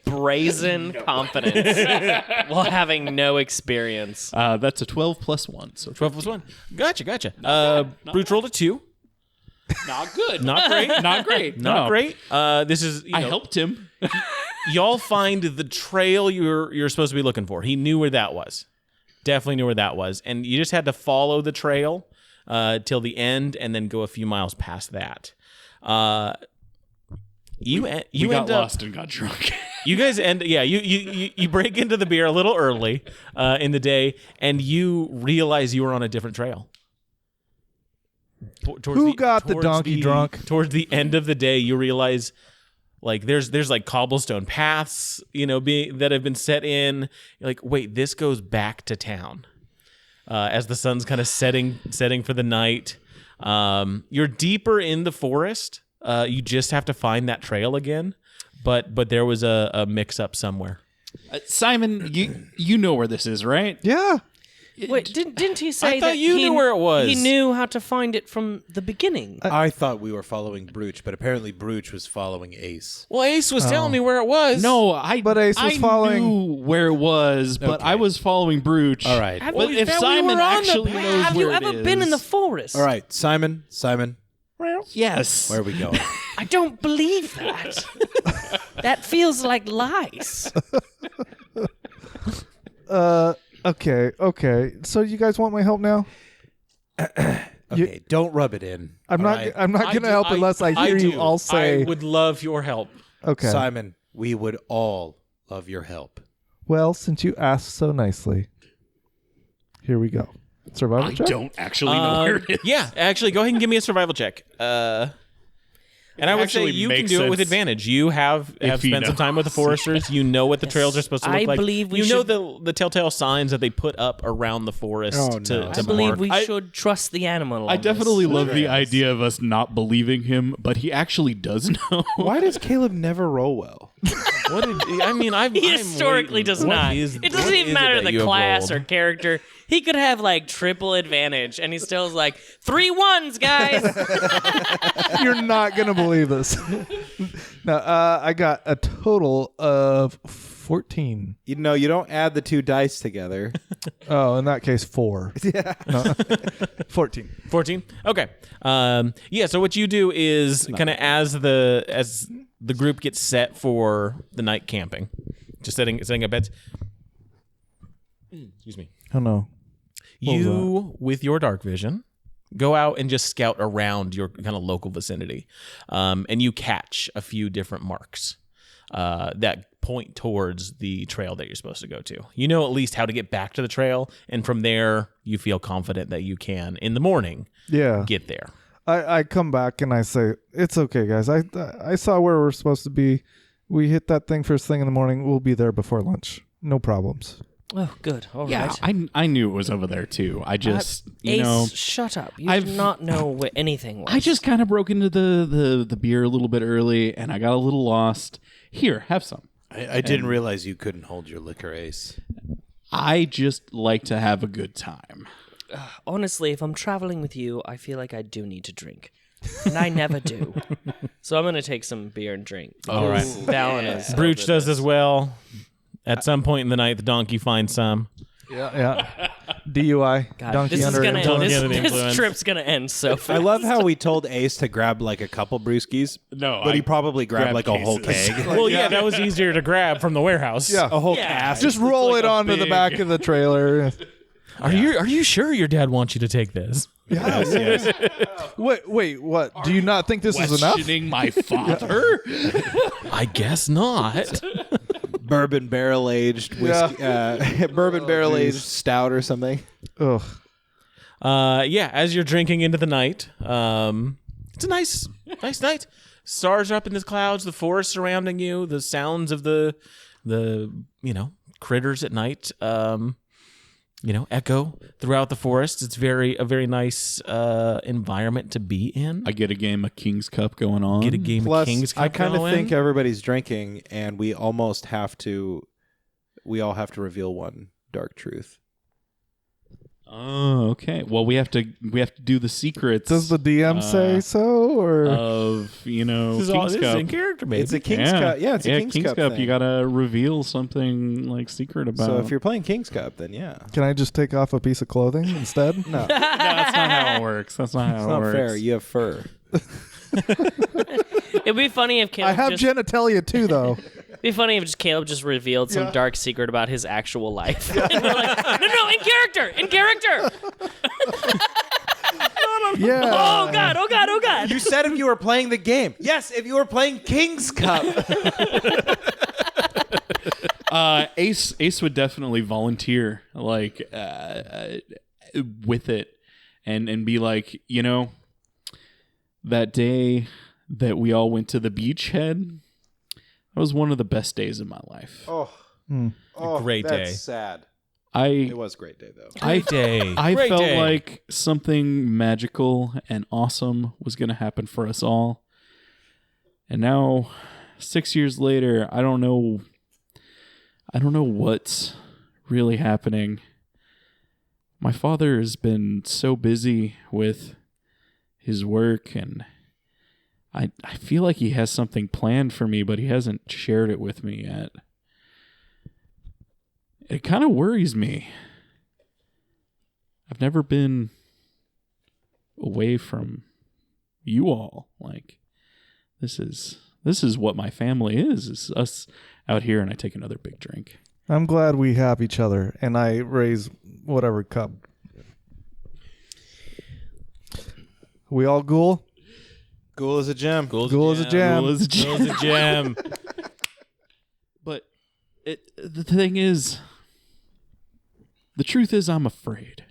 Brazen confidence while having no experience. That's a 12 plus 1. So 12 plus 1. Gotcha. Brooch rolled a 2. not good. Not great. Not great. Not No. great. This is I helped him. y'all find the trail you're supposed to be looking for. He knew where that was. Definitely knew where that was. And you just had to follow the trail till the end and then go a few miles past that. You We end got up lost and got drunk. You guys you break into the beer a little early in the day, and you realize you were on a different trail. Who got the donkey drunk? Towards the end of the day, you realize like there's like cobblestone paths, that have been set in. You're like, wait, this goes back to town. As the sun's kind of setting for the night. You're deeper in the forest. You just have to find that trail again. But there was a mix-up somewhere. Simon, you know where this is, right? Yeah. Wait, didn't he say I thought that you knew where it was. He knew how to find it from the beginning. I thought we were following Brooch, but apparently Brooch was following Ace. Well, Ace was telling me where it was. No, But Ace was following- knew where it was, but Okay. I was following Brooch. All right. Have Well, you- if we Simon were on the actually path. knows Have where you it ever been in the is- forest? All right, Simon, Yes. where are we going? I don't believe that. That feels like lies. Okay. So you guys want my help now? Okay, don't rub it in. I'm all not. right? I'm not going to help unless I hear you do. all say. I would love your help. Okay. Simon, we would all love your help. Well, since you asked so nicely, here we go. Survival I check. don't actually know where it is. Yeah, actually, go ahead and give me a survival check. And I would say Actually you can makes do it with sense advantage. You have if he spent some time with the foresters. You know what the trails are supposed to look I like. believe we you know should- the telltale signs that they put up around the forest Oh, to, no. to I believe mark. we should trust the animal. I on definitely this. love the idea of us not believing him, but he actually does know. Why does Caleb never roll well? What did, I mean, I'm He I'm historically waiting. does What not. is- It what doesn't is even it matter that the you have class rolled? or character. He could have like triple advantage, and he still's like 3 1s, guys. You're not going to believe this. No, I got a total of 14. You know, you don't add the two dice together. Oh, in that case, 4. Yeah. No. 14. 14. Okay. So what you do is kind of as the group gets set for the night camping, just setting up beds. Excuse me. Oh, no. You, with your dark vision, go out and just scout around your kind of local vicinity, and you catch a few different marks that point towards the trail that you're supposed to go to. You know at least how to get back to the trail, and from there, you feel confident that you can, in the morning, get there. I come back and I say, it's okay, guys. I saw where we're supposed to be. We hit that thing first thing in the morning. We'll be there before lunch. No problems. Oh, good. All Yeah, right. I knew it was over there too. I just, Ace, shut up. You I've- did not know what anything was. I just kind of broke into the beer a little bit early, and I got a little lost. Here, have some. I didn't realize you couldn't hold your liquor, Ace. I just like to have a good time. Honestly, if I'm traveling with you, I feel like I do need to drink. And I never do. So I'm going to take some beer and drink. All right. Valen is Brooch does as well. At some point in the night, the donkey finds some. Yeah. DUI. God, Donkey this is under gonna influence. Donkey under the this influence. trip's gonna end so fast. I love how we told Ace to grab like a couple brewskis. No, but I he probably grabbed grabbed like a whole cases. keg. Well, yeah, that was easier to grab from the warehouse. Yeah. A whole Yeah. cask. Just roll like it a onto the big- back of the trailer. Are you sure your dad wants you to take this? Yes. Wait, what? Do you not think this is enough? Questioning my father? I guess not. Bourbon barrel aged whiskey, bourbon barrel aged stout or something. Ugh. As you're drinking into the night, it's a nice night. Stars are up in the clouds, the forest surrounding you, the sounds of the critters at night, echo throughout the forest. It's a very nice environment to be in. I get a game of King's Cup going on. Get a game Plus, of King's Cup I kind of going. think everybody's drinking, and we almost have to. We all have to reveal one dark truth. Oh, okay. Well, we have to do the secrets. Does the DM say so, or of this is King's in Cup? character, baby. It's a King's Cup. Yeah, it's a King's Cup. You thing. gotta reveal something like secret about. So if you're playing King's Cup, then yeah, can I just take off a piece of clothing instead? no, no, that's not how it works. That's not how it's it not works. fair. You have fur. It'd be funny if Caleb I have just, genitalia too, though. it'd be funny if Caleb just revealed some dark secret about his actual life. And we're like, no, in character. Yeah. Oh god. You said if you were playing the game. Yes, if you were playing King's Cup. Ace would definitely volunteer, like, with it, and be like, that day that we all went to the beachhead, that was one of the best days of my life. Great day. That's sad. It was a great day, though. Great day. I Great felt day. like something magical and awesome was going to happen for us all. And now, 6 years later, I don't know what's really happening. My father has been so busy with his work, and I feel like he has something planned for me, but he hasn't shared it with me yet. It kind of worries me. I've never been away from you all. Like, this is what my family is. It's us out here, and I take another big drink. I'm glad we have each other, and I raise whatever cup. We all ghoul? Ghoul is a gem. Ghoul is a jam. Ghoul is a gem. But the thing is, the truth is, I'm afraid.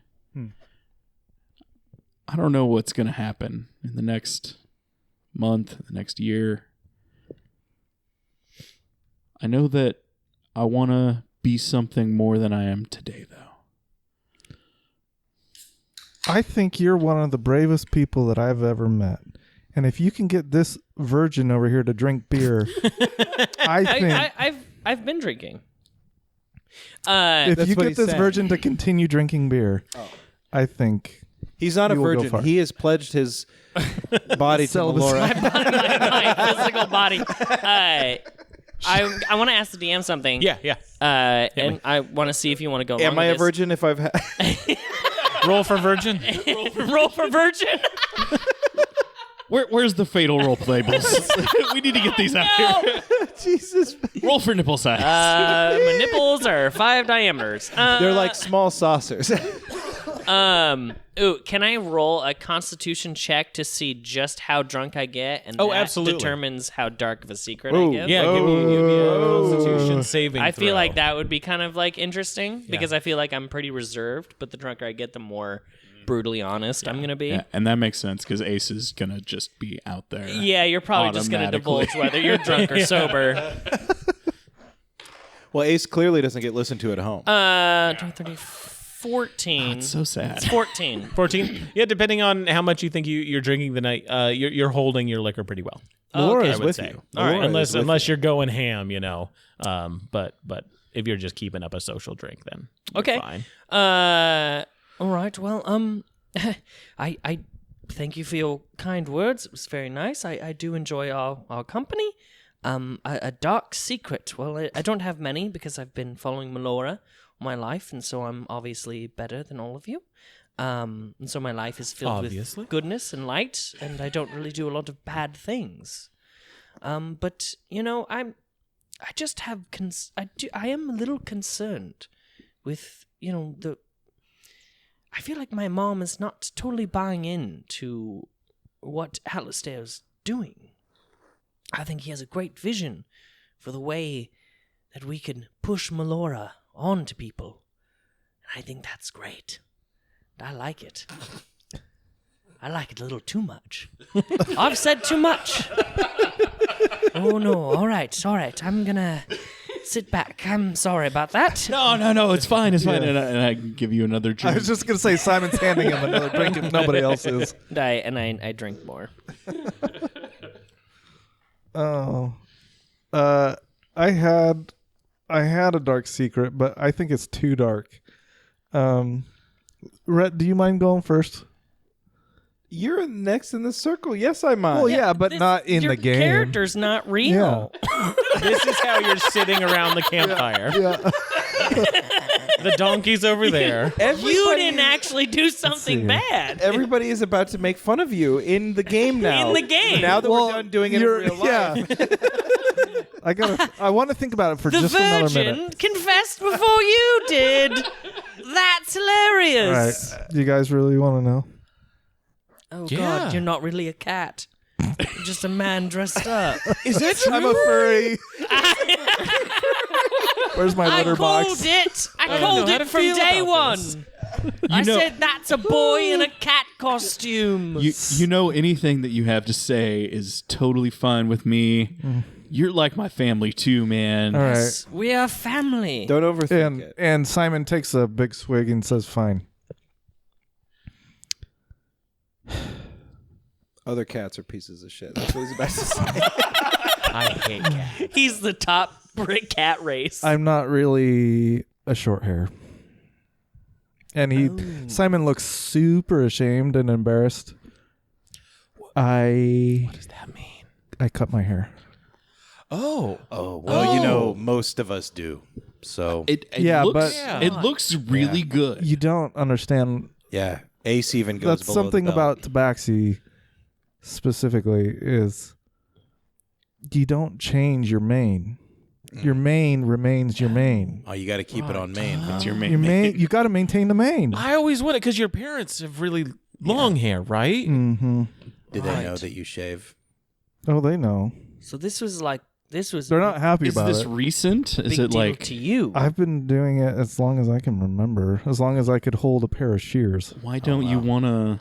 I don't know what's going to happen in the next month, the next year. I know that I want to be something more than I am today, though. I think you're one of the bravest people that I've ever met. And if you can get this virgin over here to drink beer, I think... I've been drinking. if That's you what get he this said. virgin to continue drinking beer, I think... He's not a You will go virgin. for it. He has pledged his body to Celibacy. Melora. My physical body. I want to ask the DM something. Yeah. And I want to see if you want to go. Am along I a with virgin if I've had... Roll for virgin. this. Roll for virgin. Where's the fatal role labels? We need to get these out here. Jesus. Roll for nipple size. My nipples are 5 diameters. They're like small saucers. Can I roll a Constitution check to see just how drunk I get, and Oh, that absolutely. determines how dark of a secret I Ooh. give? Yeah, give me a Constitution saving I throw. feel like that would be kind of like interesting because I feel like I'm pretty reserved, but the drunker I get, the more brutally honest I'm gonna be. Yeah, and that makes sense because Ace is gonna just be out there. Yeah, you're probably just gonna Automatically. divulge whether you're drunk or sober. Well, Ace clearly doesn't get listened to at home. 20, 14. It's so sad. It's 14. 14. Yeah, depending on how much you think you're drinking the night, you're holding your liquor pretty well. Melora okay, is I would with say. you. All right, Melora is with unless you. you're going ham, But if you're just keeping up a social drink, then you're Okay. fine. All right. Well, I thank you for your kind words. It was very nice. I do enjoy our company. A dark secret. Well, I don't have many because I've been following Melora all my life, and so I'm obviously better than all of you. And so my life is filled Obviously. with goodness and light, and I don't really do a lot of bad things. But I just have I am a little concerned with I feel like my mom is not totally buying in to what Alistair's doing. I think he has a great vision for the way that we can push Melora on to people. And I think that's great. I like it. I like it a little too much. I've said too much. Oh, no. All right. I'm going to sit back. I'm sorry about that. No, it's fine. It's fine. And I can give you another I drink. was just going to say Simon's handing him another drink if nobody else is. I drink more. Oh. I had a dark secret, but I think it's too dark. Rhett, do you mind going first? You're next in the circle. Yes, I mind. Well, yeah, but not in Your the game. character's not real. This is how you're sitting around the campfire. Yeah. The donkey's over there. You didn't actually do something see. bad. Everybody is about to make fun of you in the game now. In the game. Now that Well, we're done doing it in real life. Yeah. I want to think about it for The just another virgin minute. confessed before you did. That's All hilarious. right. Do you guys really want to know? Oh Yeah. God, you're not really a cat. You're just a man dressed up. Is that true? I'm a furry. Where's my I letterbox? called it. I don't called know how it to from feel day about one. this. I know- said that's a boy in a cat costume. You know anything that you have to say is totally fine with me. You're like my family too, man. All right. Yes, we are family. Don't overthink it. And Simon takes a big swig and says, "Fine." Other cats are pieces of shit. That's what he's about to say. I hate cats. He's the top cat race. I'm not really a short hair. And Simon looks super ashamed and embarrassed. What does that mean? I cut my hair. Oh. Oh, well, you know, most of us do. So, It Yeah, looks, but- Yeah. it looks really good. You don't understand. yeah, Ace even goes That's below the something belt. about Tabaxi specifically is you don't change your mane. Your mane remains your mane. Oh, you got to keep it on main. It's your Your main. mane, you got to maintain the mane. I always wanted because your parents have really long hair, right? Mm-hmm. Did they know Right. that you shave? Oh, they know. So this was They're not happy Is about this it. recent? Is big it deal like to you. I've been doing it as long as I can remember. As long as I could hold a pair of shears. why don't you wanna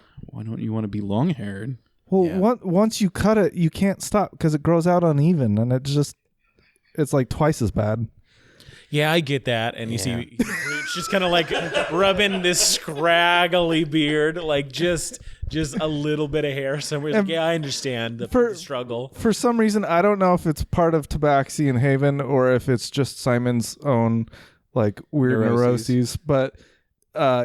be long haired? Well, Yeah. once you cut it, you can't stop because it grows out uneven, and it's like twice as bad. Yeah, I get that. And you see Rooch just kind of like rubbing this scraggly beard, like just a little bit of hair somewhere. He's like, yeah, I understand the struggle. For some reason, I don't know if it's part of Tabaxi and Haven or if it's just Simon's own like weird neuroses, but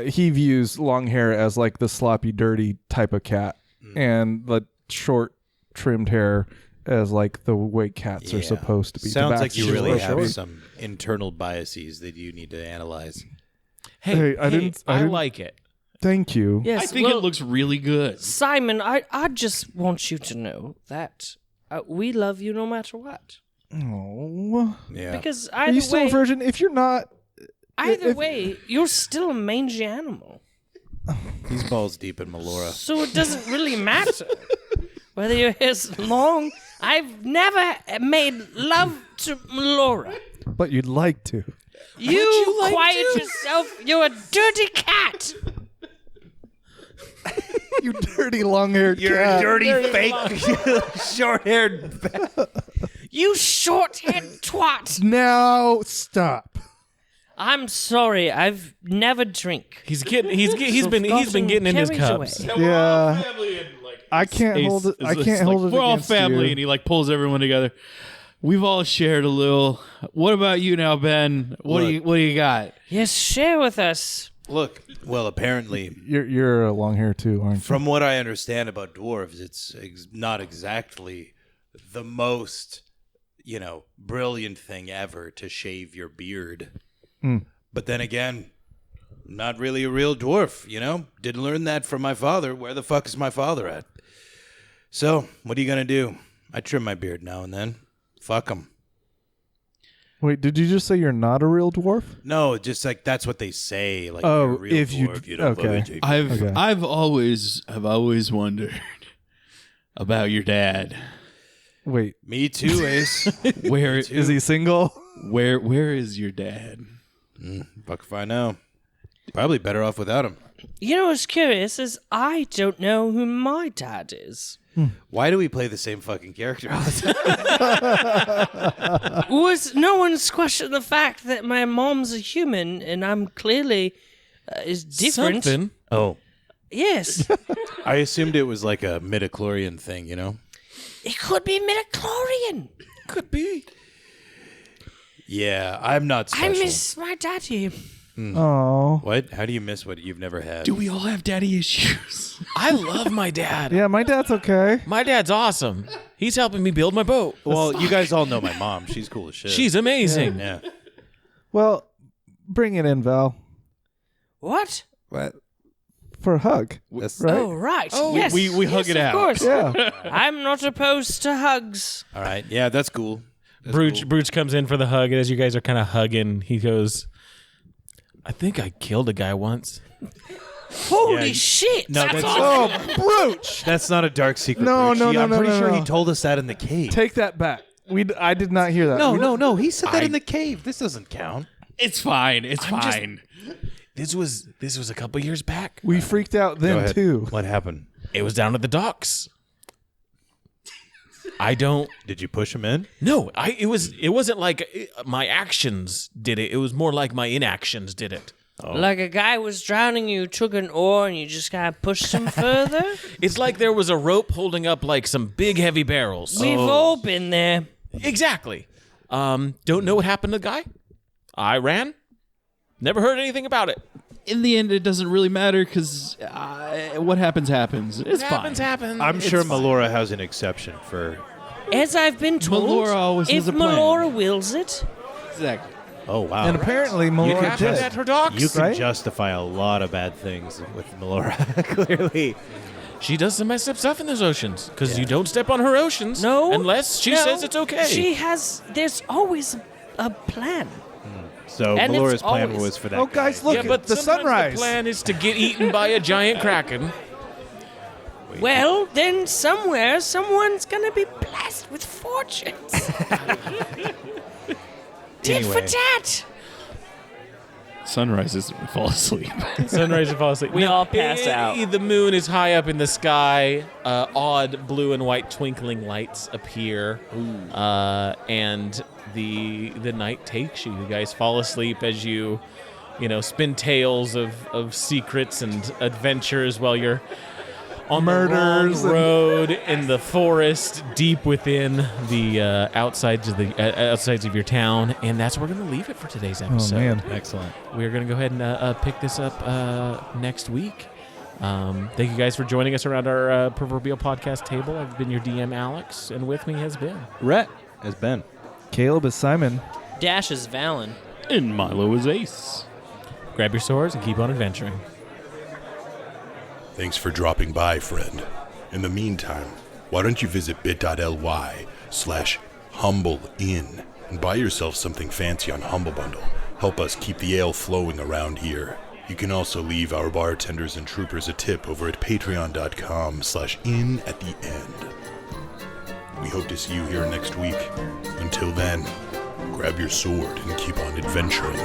he views long hair as like the sloppy, dirty type of cat, and the short, trimmed hair as like the way cats are Yeah. supposed to be. Sounds like Tabaxi's you really real have short. some internal biases that you need to analyze. Hey, I didn't- I like it. Thank you. Yes, I think well, it looks really good. Simon, I just want you to know that we love you no matter what. Oh, Yeah. Because are you still a virgin? If you're not, either if- way, you're still a mangy animal. He's balls deep in Melora. So it doesn't really matter whether your hair's long. I've never made love to Melora. but you'd like to. You quiet yourself. You're a dirty cat. You dirty long-haired cat. dirty fake, short-haired. You short-haired twat. Now stop. I'm sorry. I've never drink. He's been getting in his cups. Yeah, I can't Ace hold it. is I just can't hold like, it. We're all against family, you. and he like pulls everyone together. We've all shared a little. What about you now, Ben? What do you got? Yes, share with us. Look, well, apparently, You're a long hair too, aren't you? from what I understand about dwarves, it's not exactly the most, brilliant thing ever to shave your beard. But then again, not really a real dwarf, Didn't learn that from my father. Where the fuck is my father at? So, what are you going to do? I trim my beard now and then. Fuck him. Wait, did you just say you're not a real dwarf? No, just like that's what they say. Like, Oh, you're a real if you- dwarf, you don't okay. love it. I've always wondered about your dad. Wait, Me too, Ace. Where is he single? where is your dad? Fuck if I know. Probably better off without him. You know what's curious is I don't know who my dad is. Why do we play the same fucking character all the time? No one's questioned the fact that my mom's a human and I'm clearly is different. Something. Oh, Yes, I assumed it was like a midichlorian thing, it could be midichlorian. Could be. Yeah, I'm not I special. miss my daddy. Oh, What? How do you miss what you've never had? Do we all have daddy issues? I love my dad. yeah, my dad's okay. My dad's awesome. He's helping me build my boat. Well, you guys all know my mom. She's cool as shit. She's amazing. yeah. Well, bring it in, Val, What? What? for a hug. That's Right? Oh, right. Oh, yes. we hug Yes, it of out. course. Yeah. I'm not opposed to hugs. All right. Yeah, that's cool. Brooch comes in for the hug, and as you guys are kind of hugging, he goes, I think I killed a guy once. Holy Yeah, shit. no, that's that's- awesome. Oh, brooch! That's not a dark secret. No, Brooch. no, no, I'm no, pretty no, sure no. he told us that in the cave. Take that back. I did not hear that. No. He said that in the cave. This doesn't count. It's fine. It's fine. This was a couple years back. We freaked out then too. What happened? It was down at the docks. Did you push him in? No, it wasn't like my actions did it. It was more like my inactions did it. Like a guy was drowning, you took an oar and you just kind of pushed him further? It's like there was a rope holding up like some big heavy barrels. We've all been there. Exactly. Don't know what happened to the guy. I ran. Never heard anything about it. In the end, it doesn't really matter because what happens happens. It's fine. Happens. I'm sure Melora has an exception for. As I've been told, Melora always if has a plan. Melora wills it, Exactly. Oh wow! And apparently Melora happened did. at her docks. You can right? justify a lot of bad things with Melora. Clearly, She does some messed up stuff in those oceans because you don't step on her oceans. no. unless she no, says it's okay. There's always a plan. so And it's Melora's plan always- was for that. Oh, guys, guy. look yeah, at but the sometimes sunrise. The plan is to get eaten by a giant kraken. Well, then somewhere, someone's gonna be blessed with fortunes. Tit for Anyway. tat. Sunrises and we fall asleep. Sunrise and fall asleep. We all pass out. The moon is high up in the sky. Odd blue and white twinkling lights appear, and the night takes you. You guys fall asleep as you spin tales of secrets and adventures while you're on Murders the and- long road in the forest, deep within the outsides of your town. And that's where we're going to leave it for today's episode. Oh man. Excellent. We're going to go ahead and pick this up next week. Thank you guys for joining us around our proverbial podcast table. I've been your DM, Alex, and with me has been. Rhett has been. Caleb is Simon. Dash is Valen. And Milo is Ace. Grab your swords and keep on adventuring. Thanks for dropping by, friend. In the meantime, why don't you visit bit.ly/humbleinn and buy yourself something fancy on Humble Bundle. Help us keep the ale flowing around here. You can also leave our bartenders and troopers a tip over at patreon.com/in at the end. We hope to see you here next week. Until then, grab your sword and keep on adventuring.